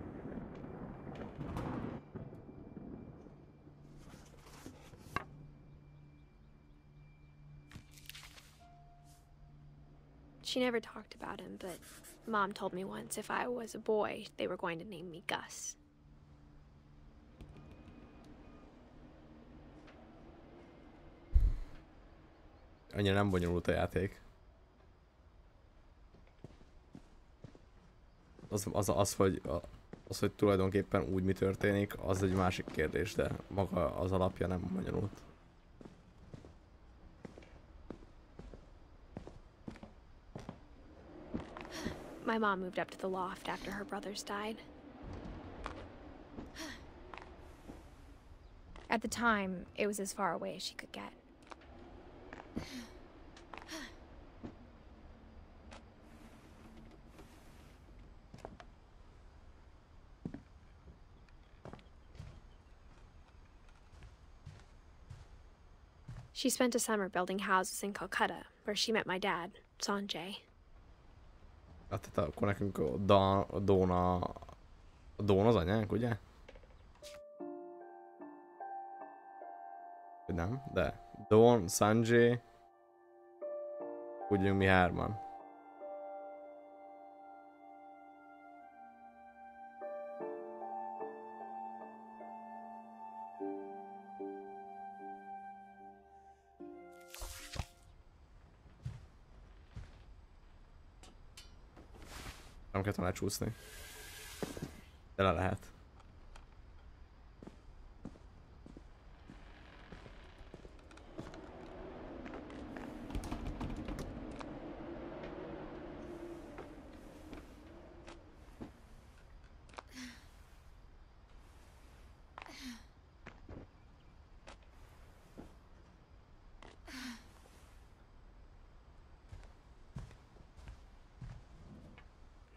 She never talked about him, but Mom told me once if I was a boy, they were going to name me Gus. Annyira nem bonyolult a játék. Az, hogy tulajdonképpen úgy mi történik, az egy másik kérdés, de maga az alapja nem bonyolult. My mom moved up to the loft after her brothers died. At the time, it was as far away as she could get. She spent a summer building houses in Calcutta, where she met my dad, Sanjay. Hát akkor nekünk a Dón az anyánk, ugye? Nem, de Dawn, Sanjay, ugyanúgy mi hárman. Nem kellett volna csúszni. De le lehet.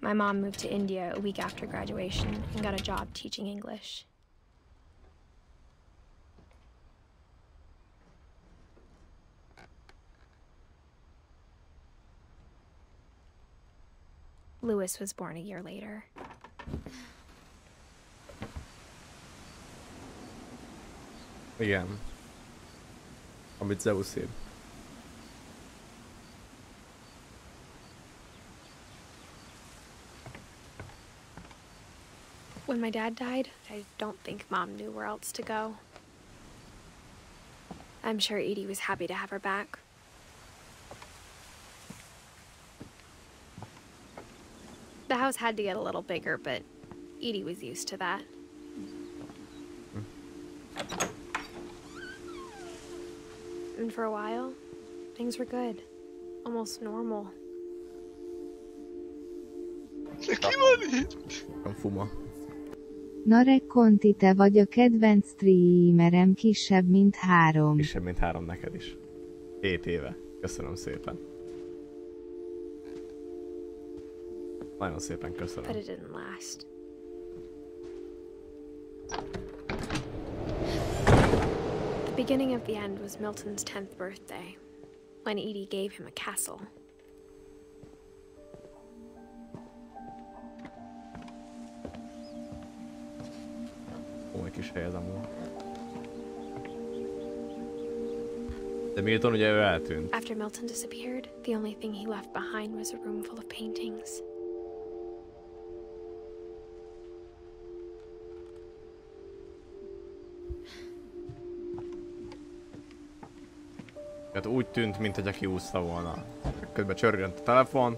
My mom moved to India a week after graduation and got a job teaching English. Louis was born a year later. Igen. Amit Zeus ír. When my dad died, I don't think Mom knew where else to go. I'm sure Edie was happy to have her back. The house had to get a little bigger, but Edie was used to that. And for a while, things were good. Almost normal. Nem fuma. Narek Conti, te vagy a kedvenc streamerem, kisebb mint 3. Kisebb mint 3 neked is. 7 éve. Köszönöm szépen. Nagyon szépen köszönöm. But it didn't last. The beginning of the end was Milton's 10th birthday, when Edie gave him a castle. Komoly kis hely ez amúgy. De Milton ugye ő eltűnt. After Milton disappeared, the only thing he left behind was a room full of paintings. Hát úgy tűnt, mintha kiúszta volna. Közben csörgött a telefon.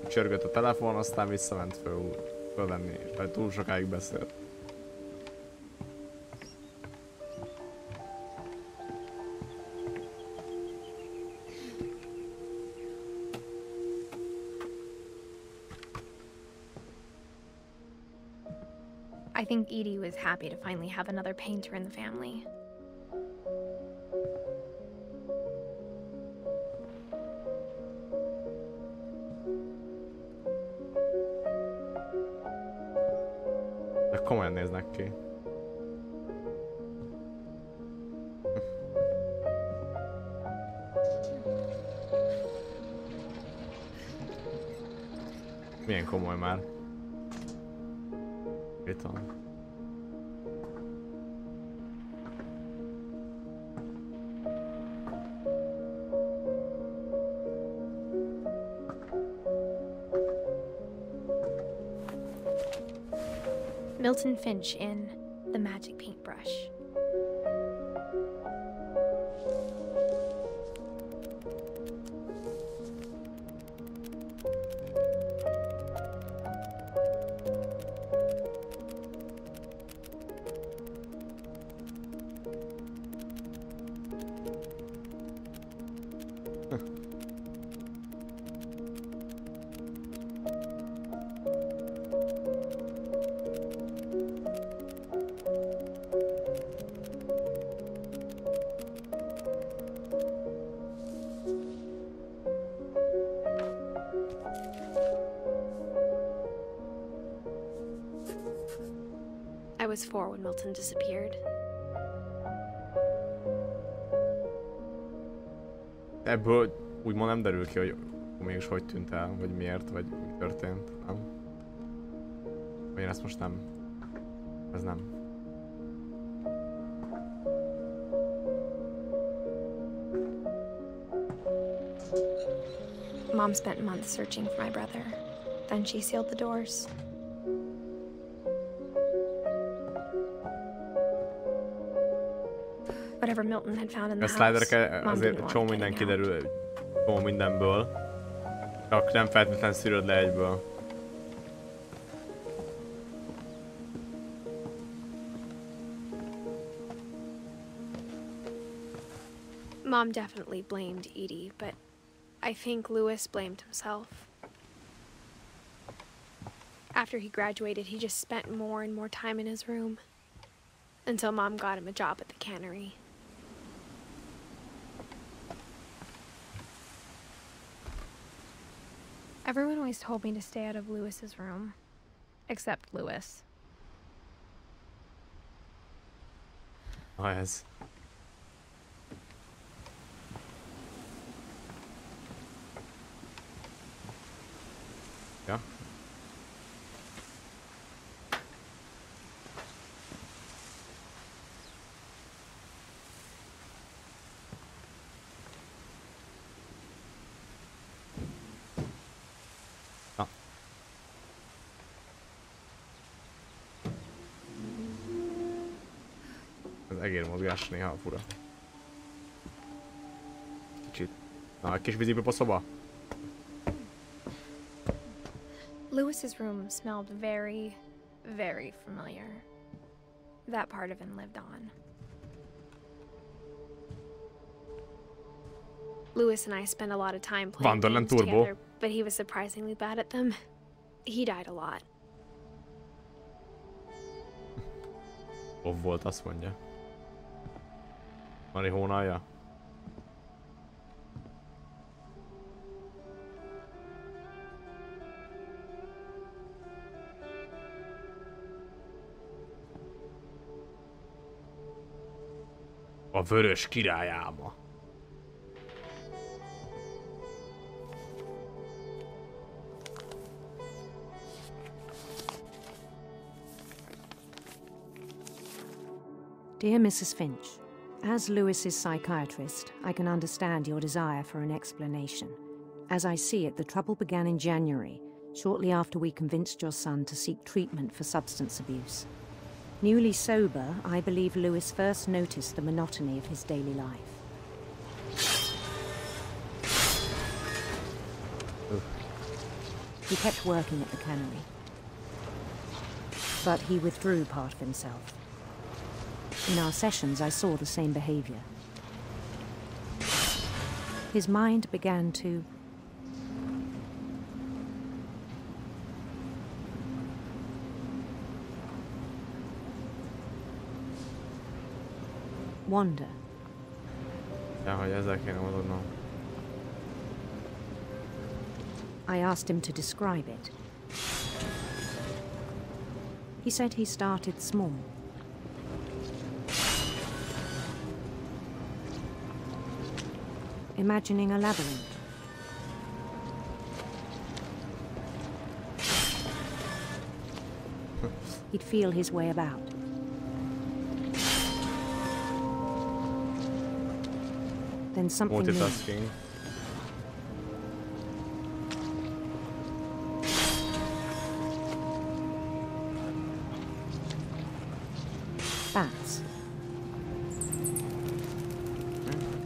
Csörgött a telefon, aztán visszament fölvenni, vagy túl sokáig beszélt. I think Edie was happy to finally have another painter in the family. De komolyan néznek ki. Milyen komoly már. Itt van. Milton Finch in The Magic Paintbrush. I was 4 when Milton disappeared. Ebből úgymond nem derül ki, hogy mégis hogy tűnt el, vagy miért, vagy mi történt, nem? Vagy én ezt most nem... Ez nem. Mom spent months searching for my brother. Then she sealed the doors. Whatever Milton had found in the A house, sliderek Mom azért didn't want csomó it minden getting out. kiderül, csomó mindenből. Csak nem feltétlenül szűröd le egyből. Mom definitely blamed Edie, but I think Louis blamed himself. After he graduated, he just spent more and more time in his room. Until Mom got him a job at the cannery. Everyone always told me to stay out of Louis's room. Except Louis. Ha ez. egérmozgás néha fura. Kicsit. Na, egy kis víziből a szoba. Lewis's room smelled very, very familiar. That part of him lived on. Lewis and I spent a lot of time playing games together, but he was surprisingly bad at them. He died a lot. Volt, azt mondja. Marihónája? A vörös király álma. Dear Mrs. Finch, as Lewis's psychiatrist, I can understand your desire for an explanation. As I see it, the trouble began in January, shortly after we convinced your son to seek treatment for substance abuse. Newly sober, I believe Lewis first noticed the monotony of his daily life. He kept working at the cannery, but he withdrew part of himself. In our sessions, I saw the same behavior. His mind began to wander. I asked him to describe it. He said he started small. Imagining a labyrinth. He'd feel his way about. Then something multitasking. Bats.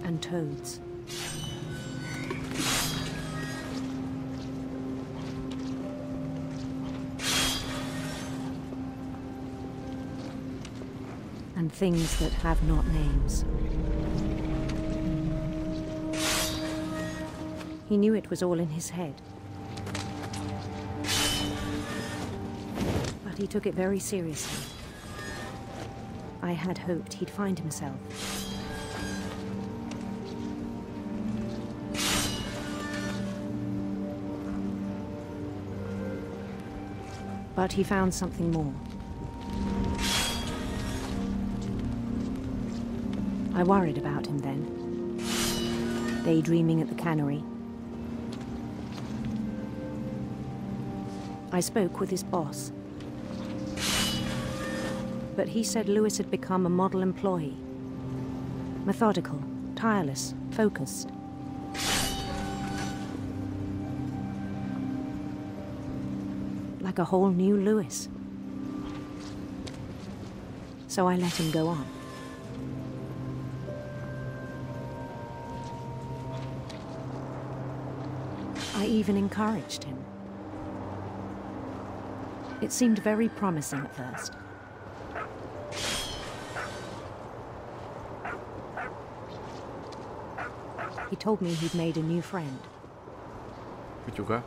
And toads. And things that have not names. He knew it was all in his head. But he took it very seriously. I had hoped he'd find himself. But he found something more. I worried about him then, daydreaming at the cannery. I spoke with his boss, but he said Lewis had become a model employee. Methodical, tireless, focused. Like a whole new Lewis. So I let him go on. I even encouraged him. It seemed very promising at first. He told me he'd made a new friend. Kutyuka.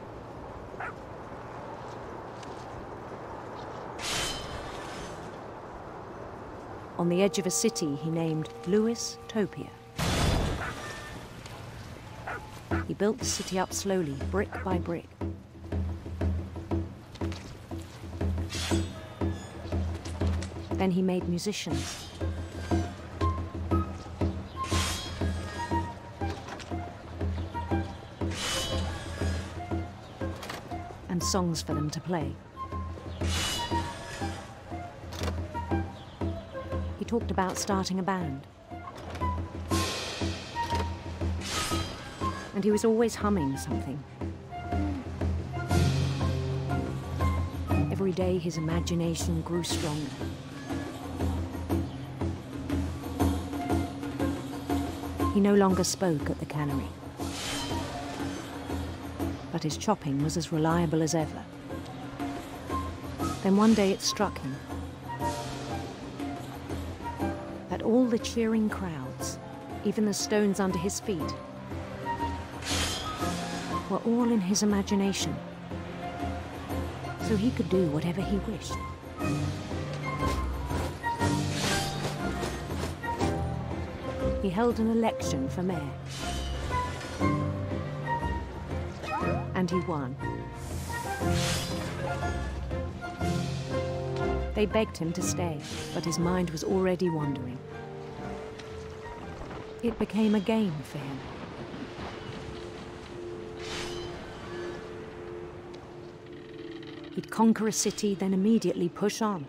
On the edge of a city he named Lewis Topia. He built the city up slowly, brick by brick. Then he made musicians. And songs for them to play. He talked about starting a band. And he was always humming something. Every day his imagination grew stronger. He no longer spoke at the cannery, but his chopping was as reliable as ever. Then one day it struck him that all the cheering crowds, even the stones under his feet, were all in his imagination, so he could do whatever he wished. He held an election for mayor, and he won. They begged him to stay, but his mind was already wandering. It became a game for him. He'd conquer a city, then immediately push on.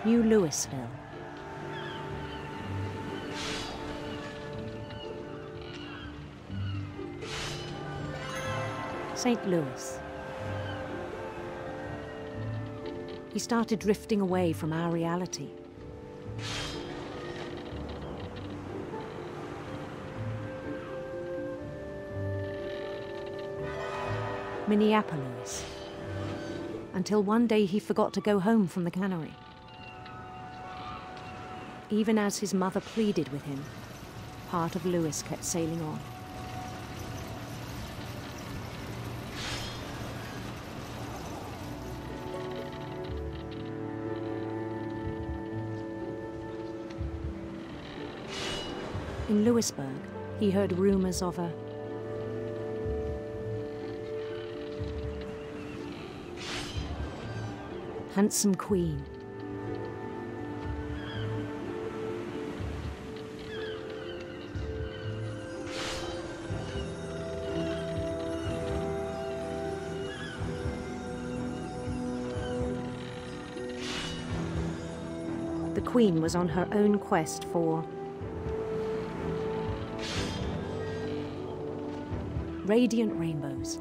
New Louisville. St. Louis. He started drifting away from our reality. Minneapolis. Until one day he forgot to go home from the cannery. Even as his mother pleaded with him, part of Louis kept sailing on. In Louisburg, he heard rumors of a handsome queen. The queen was on her own quest for radiant rainbows.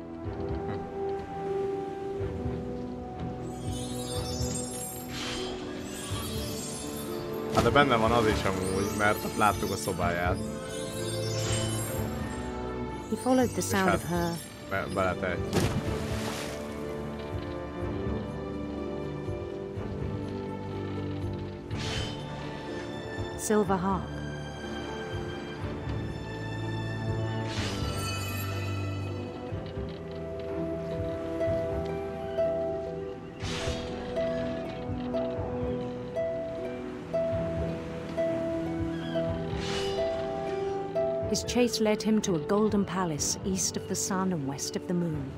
Hát de benne van az is amúgy, mert láttuk a szobáját. He followed the sound of her. Beletehetjük. Silver harp. His chase led him to a golden palace east of the sun and west of the moon.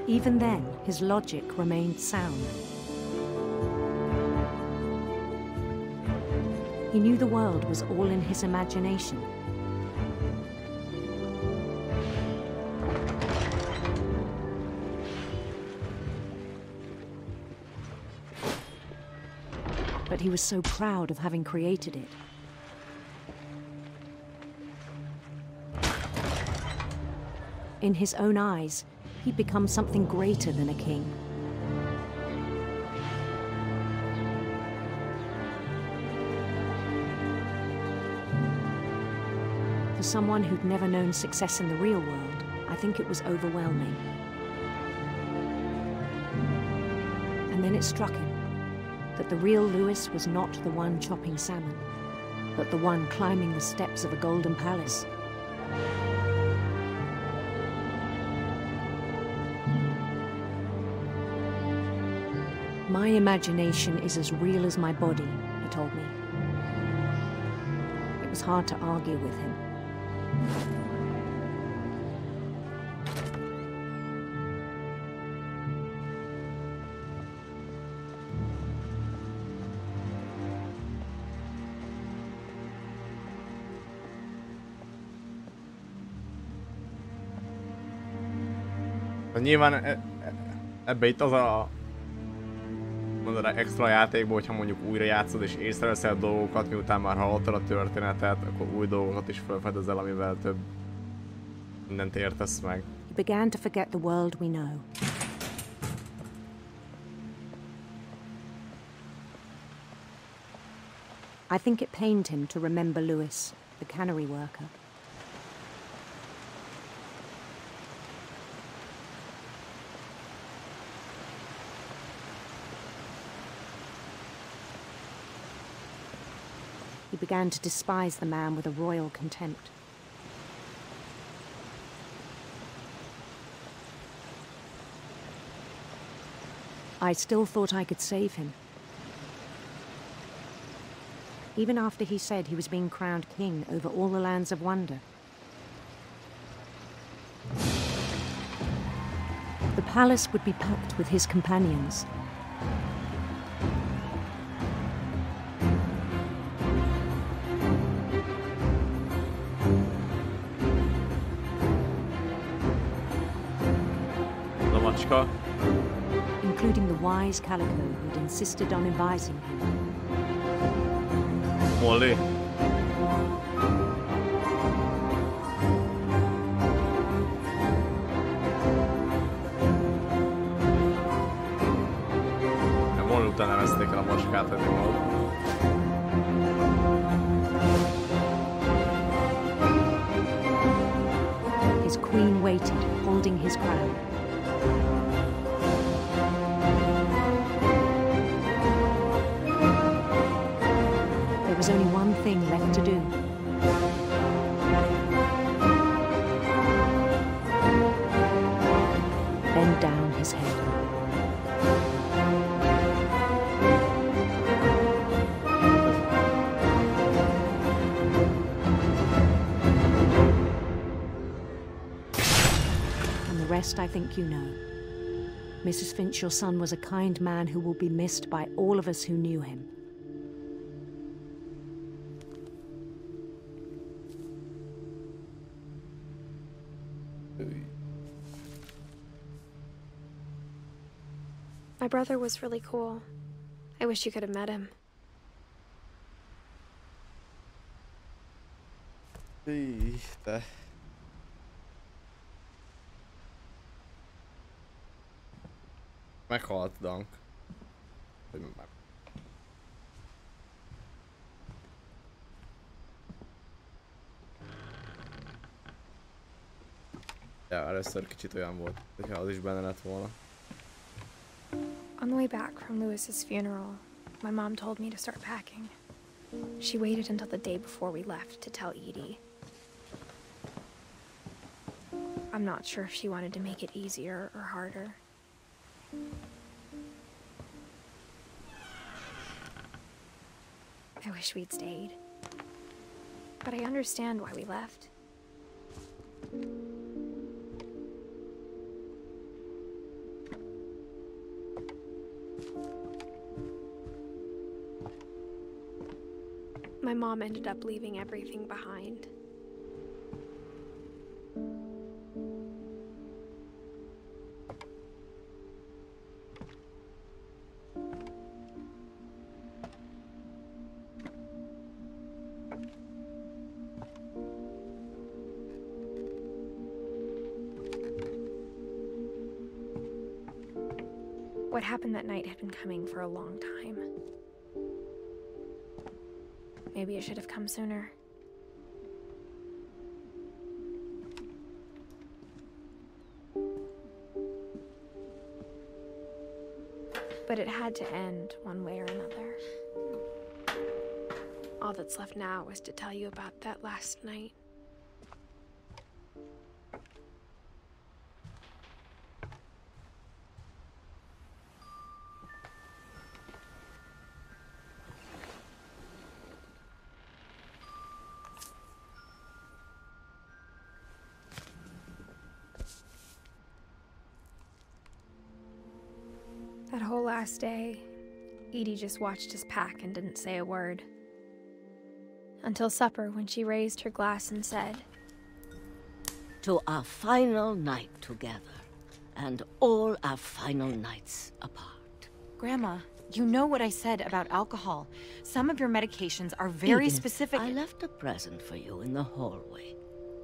Even then, his logic remained sound. He knew the world was all in his imagination. But he was so proud of having created it. In his own eyes, he'd become something greater than a king. For someone who'd never known success in the real world, I think it was overwhelming. And then it struck him that the real Louis was not the one chopping salmon, but the one climbing the steps of a golden palace. My imagination is as real as my body, he told me. It was hard to argue with him. Nyilván ebbe itt az a mondod, extra játékból, hogyha mondjuk újra játszod és észreveszel dolgokat, miután már hallottad a történetet, akkor új dolgokat is felfedezel, amivel több mindent értesz meg. He began to forget the world we know. I think it pained him to remember Lewis, the cannery worker. He began to despise the man with a royal contempt. I still thought I could save him. Even after he said he was being crowned king over all the lands of wonder. The palace would be packed with his companions. Including the wise Calico who'd insisted on advising him. Molly. Molly után nevezték el a macskát enni magad. His queen waited, holding his crown. There was only one thing left to do. Bend down his head. And the rest I think you know. Mrs. Finch, your son was a kind man who will be missed by all of us who knew him. My brother was really cool. I wish you could have met him. Te. Meghalt Dank. Ja, először kicsit olyan volt, hogyha az is benne lett volna. On the way back from Lewis's funeral, my mom told me to start packing. She waited until the day before we left to tell Edie. I'm not sure if she wanted to make it easier or harder. I wish we'd stayed. But I understand why we left. My mom ended up leaving everything behind. What happened that night had been coming for a long time. Maybe it should have come sooner. But it had to end one way or another. All that's left now is to tell you about that last night. That whole last day, Edie just watched us pack and didn't say a word. Until supper, when she raised her glass and said, "To our final night together, and all our final nights apart." Grandma, you know what I said about alcohol. Some of your medications are very Edith, specific. I left a present for you in the hallway.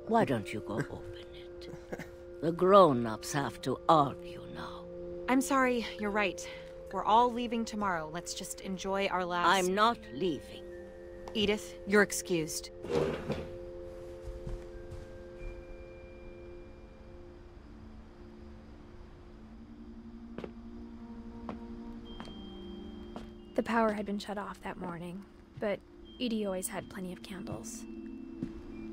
Why don't you go open it? The grown-ups have to argue now. I'm sorry, you're right. We're all leaving tomorrow. Let's just enjoy our last... I'm not leaving. Edith, you're excused. The power had been shut off that morning, but Edie always had plenty of candles.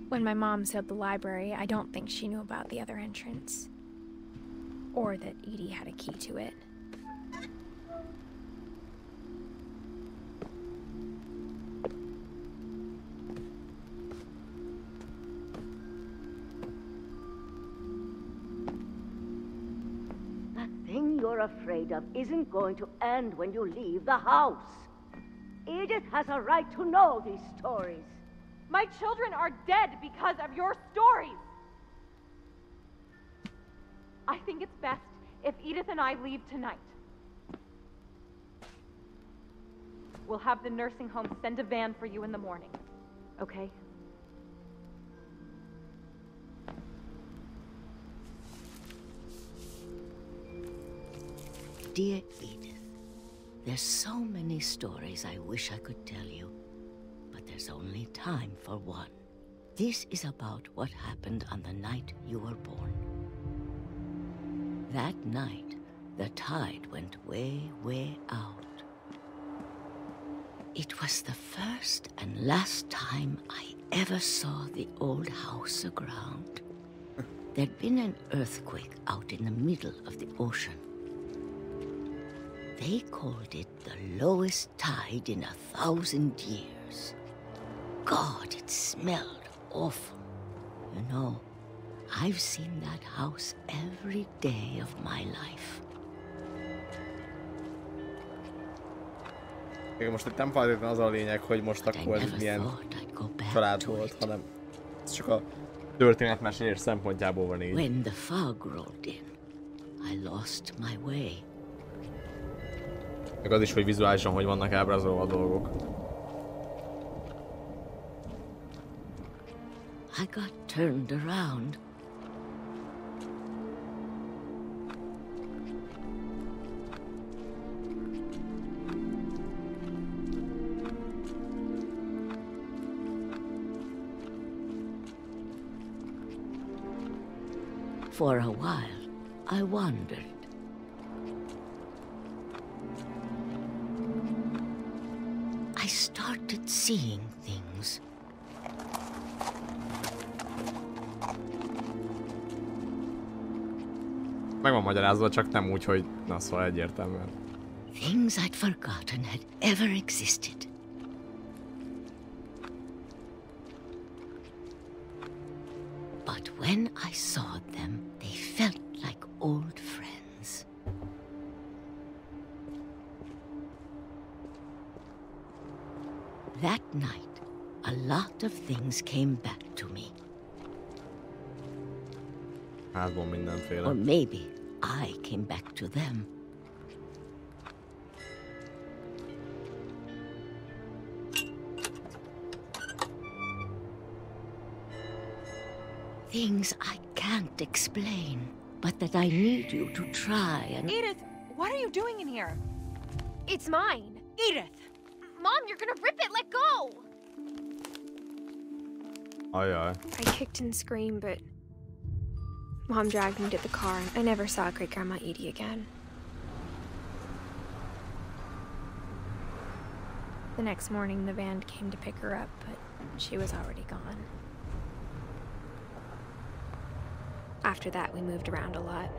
When my mom sealed the library, I don't think she knew about the other entrance. Or that Edie had a key to it. The thing you're afraid of isn't going to end when you leave the house. Edith has a right to know these stories. My children are dead because of your stories. I think it's best if Edith and I leave tonight. We'll have the nursing home send a van for you in the morning, okay? Dear Edith, there's so many stories I wish I could tell you, but there's only time for one. This is about what happened on the night you were born. That night, the tide went way, way out. It was the first and last time I ever saw the old house aground. There'd been an earthquake out in the middle of the ocean. They called it the lowest tide in 1,000 years. God, it smelled awful. You know, I've seen that house every day of my life. Most itt nem feltétlenül az a lényeg, hogy most akkor ez milyen család volt, hanem ez csak a történetmesélés szempontjából van így. When the fog rolled in, I lost my way. Meg az is, hogy vizuálisan hogy vannak ábrázolva a dolgok. I got turned around. For a while, I wandered. I started seeing things. Meg van magyarázva, csak nem úgy, hogy na szóval egyértelműen. Things I'd forgotten had ever existed. But when I saw them, they felt like old friends. That night, a lot of things came back to me. Házból mindenféle. Or maybe I came back to them. Things I can't explain, but that I need you to try and... Edith, what are you doing in here? It's mine. Edith! Mom, you're gonna rip it! Let go! Aye, aye. I kicked and screamed, but Mom dragged me to the car, and I never saw Great-Grandma Edie again. The next morning, the van came to pick her up, but she was already gone. After that, we moved around a lot.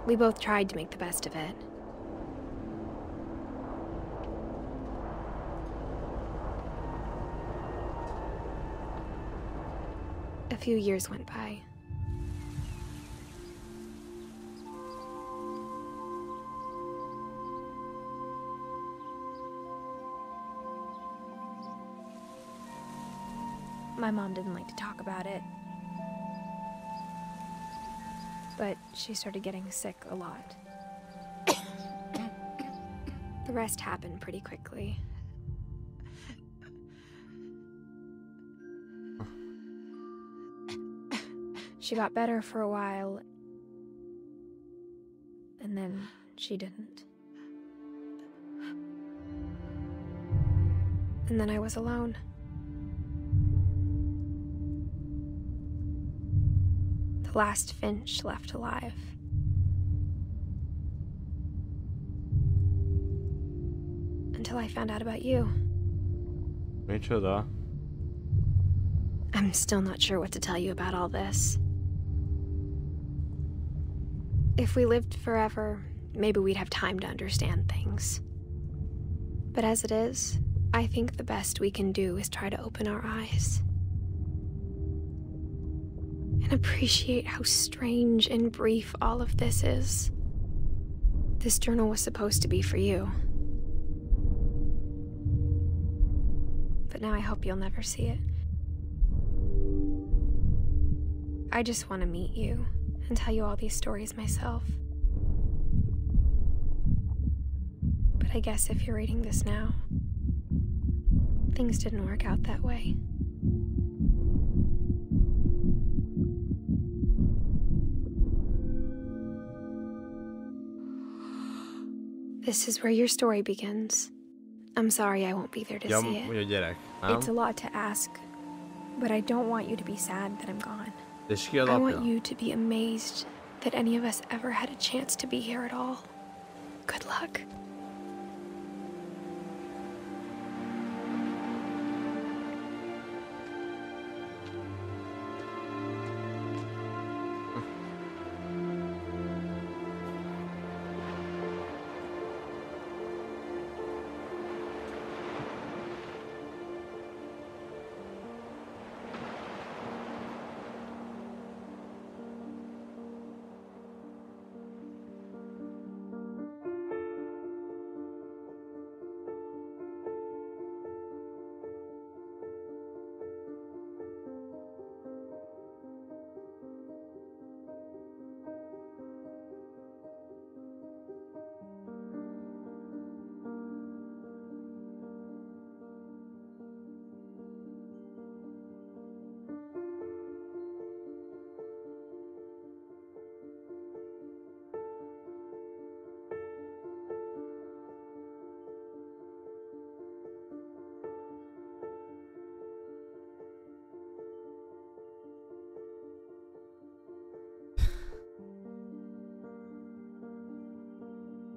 We both tried to make the best of it. A few years went by. My mom didn't like to talk about it, but she started getting sick a lot. The rest happened pretty quickly. She got better for a while, And then she didn't. And then I was alone. The last Finch left alive. Until I found out about you. Micsoda? I'm still not sure what to tell you about all this. If we lived forever, maybe we'd have time to understand things. But as it is, I think the best we can do is try to open our eyes. And appreciate how strange and brief all of this is. This journal was supposed to be for you. But now I hope you'll never see it. I just want to meet you and tell you all these stories myself. But I guess if you're reading this now, things didn't work out that way. This is where your story begins. I'm sorry I won't be there to see it. Mondja gyerek. It's a lot to ask, but I don't want you to be sad that I'm gone. És ki az I apja? want you to be amazed that any of us ever had a chance to be here at all. Good luck.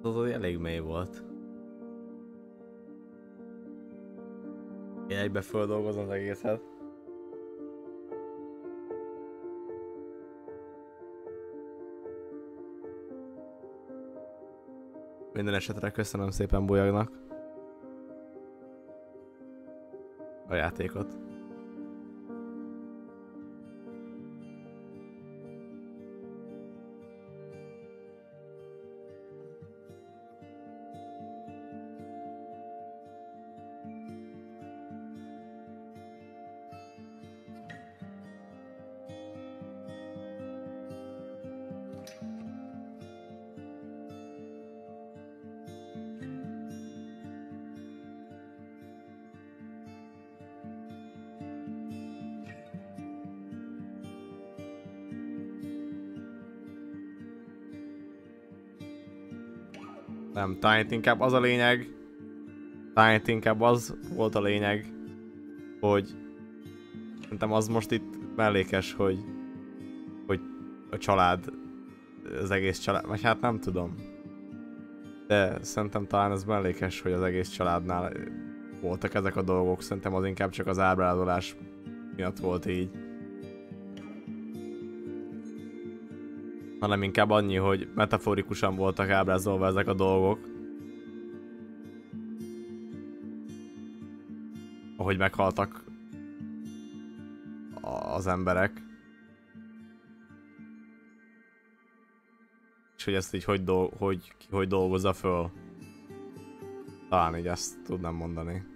Az elég mély volt. Én egybe földolgozom az egészet. Minden esetre köszönöm szépen Bolyagnak a játékot. Nem, talán inkább az a lényeg, talán inkább az volt a lényeg, hogy szerintem az most itt mellékes, hogy a család, az egész család, vagy hát nem tudom. De szerintem talán ez mellékes, hogy az egész családnál voltak ezek a dolgok, szerintem az inkább csak az ábrázolás miatt volt így. Hanem inkább annyi, hogy metaforikusan voltak ábrázolva ezek a dolgok. Ahogy meghaltak az emberek. És hogy ezt így hogy dolgozza föl. Talán így ezt tudnám mondani.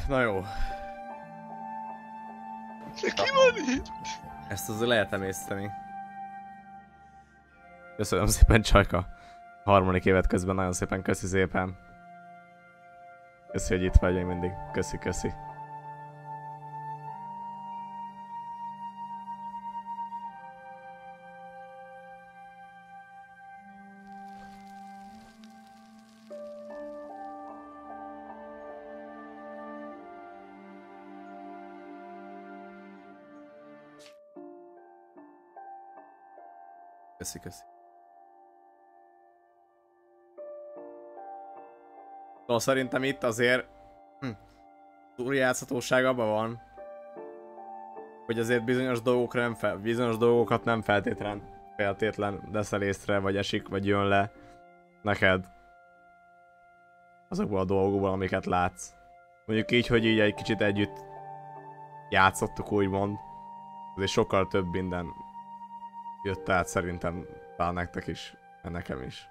Na jó. Ki van itt? Ezt azért lehet emészteni. Köszönöm szépen, Csajka. Harmadik évet közben nagyon szépen köszi szépen. Köszi, hogy itt vagy még mindig. Köszi, köszi. Köszi, köszi. Szóval szerintem itt azért túljátszhatóság abban van, hogy azért bizonyos dolgokat nem feltétlen veszel észre, vagy esik, vagy jön le neked azokból a dolgokból, amiket látsz. Mondjuk így, hogy így egy kicsit együtt játszottuk, úgymond. Azért sokkal több minden jött át szerintem, talán nektek is, nekem is.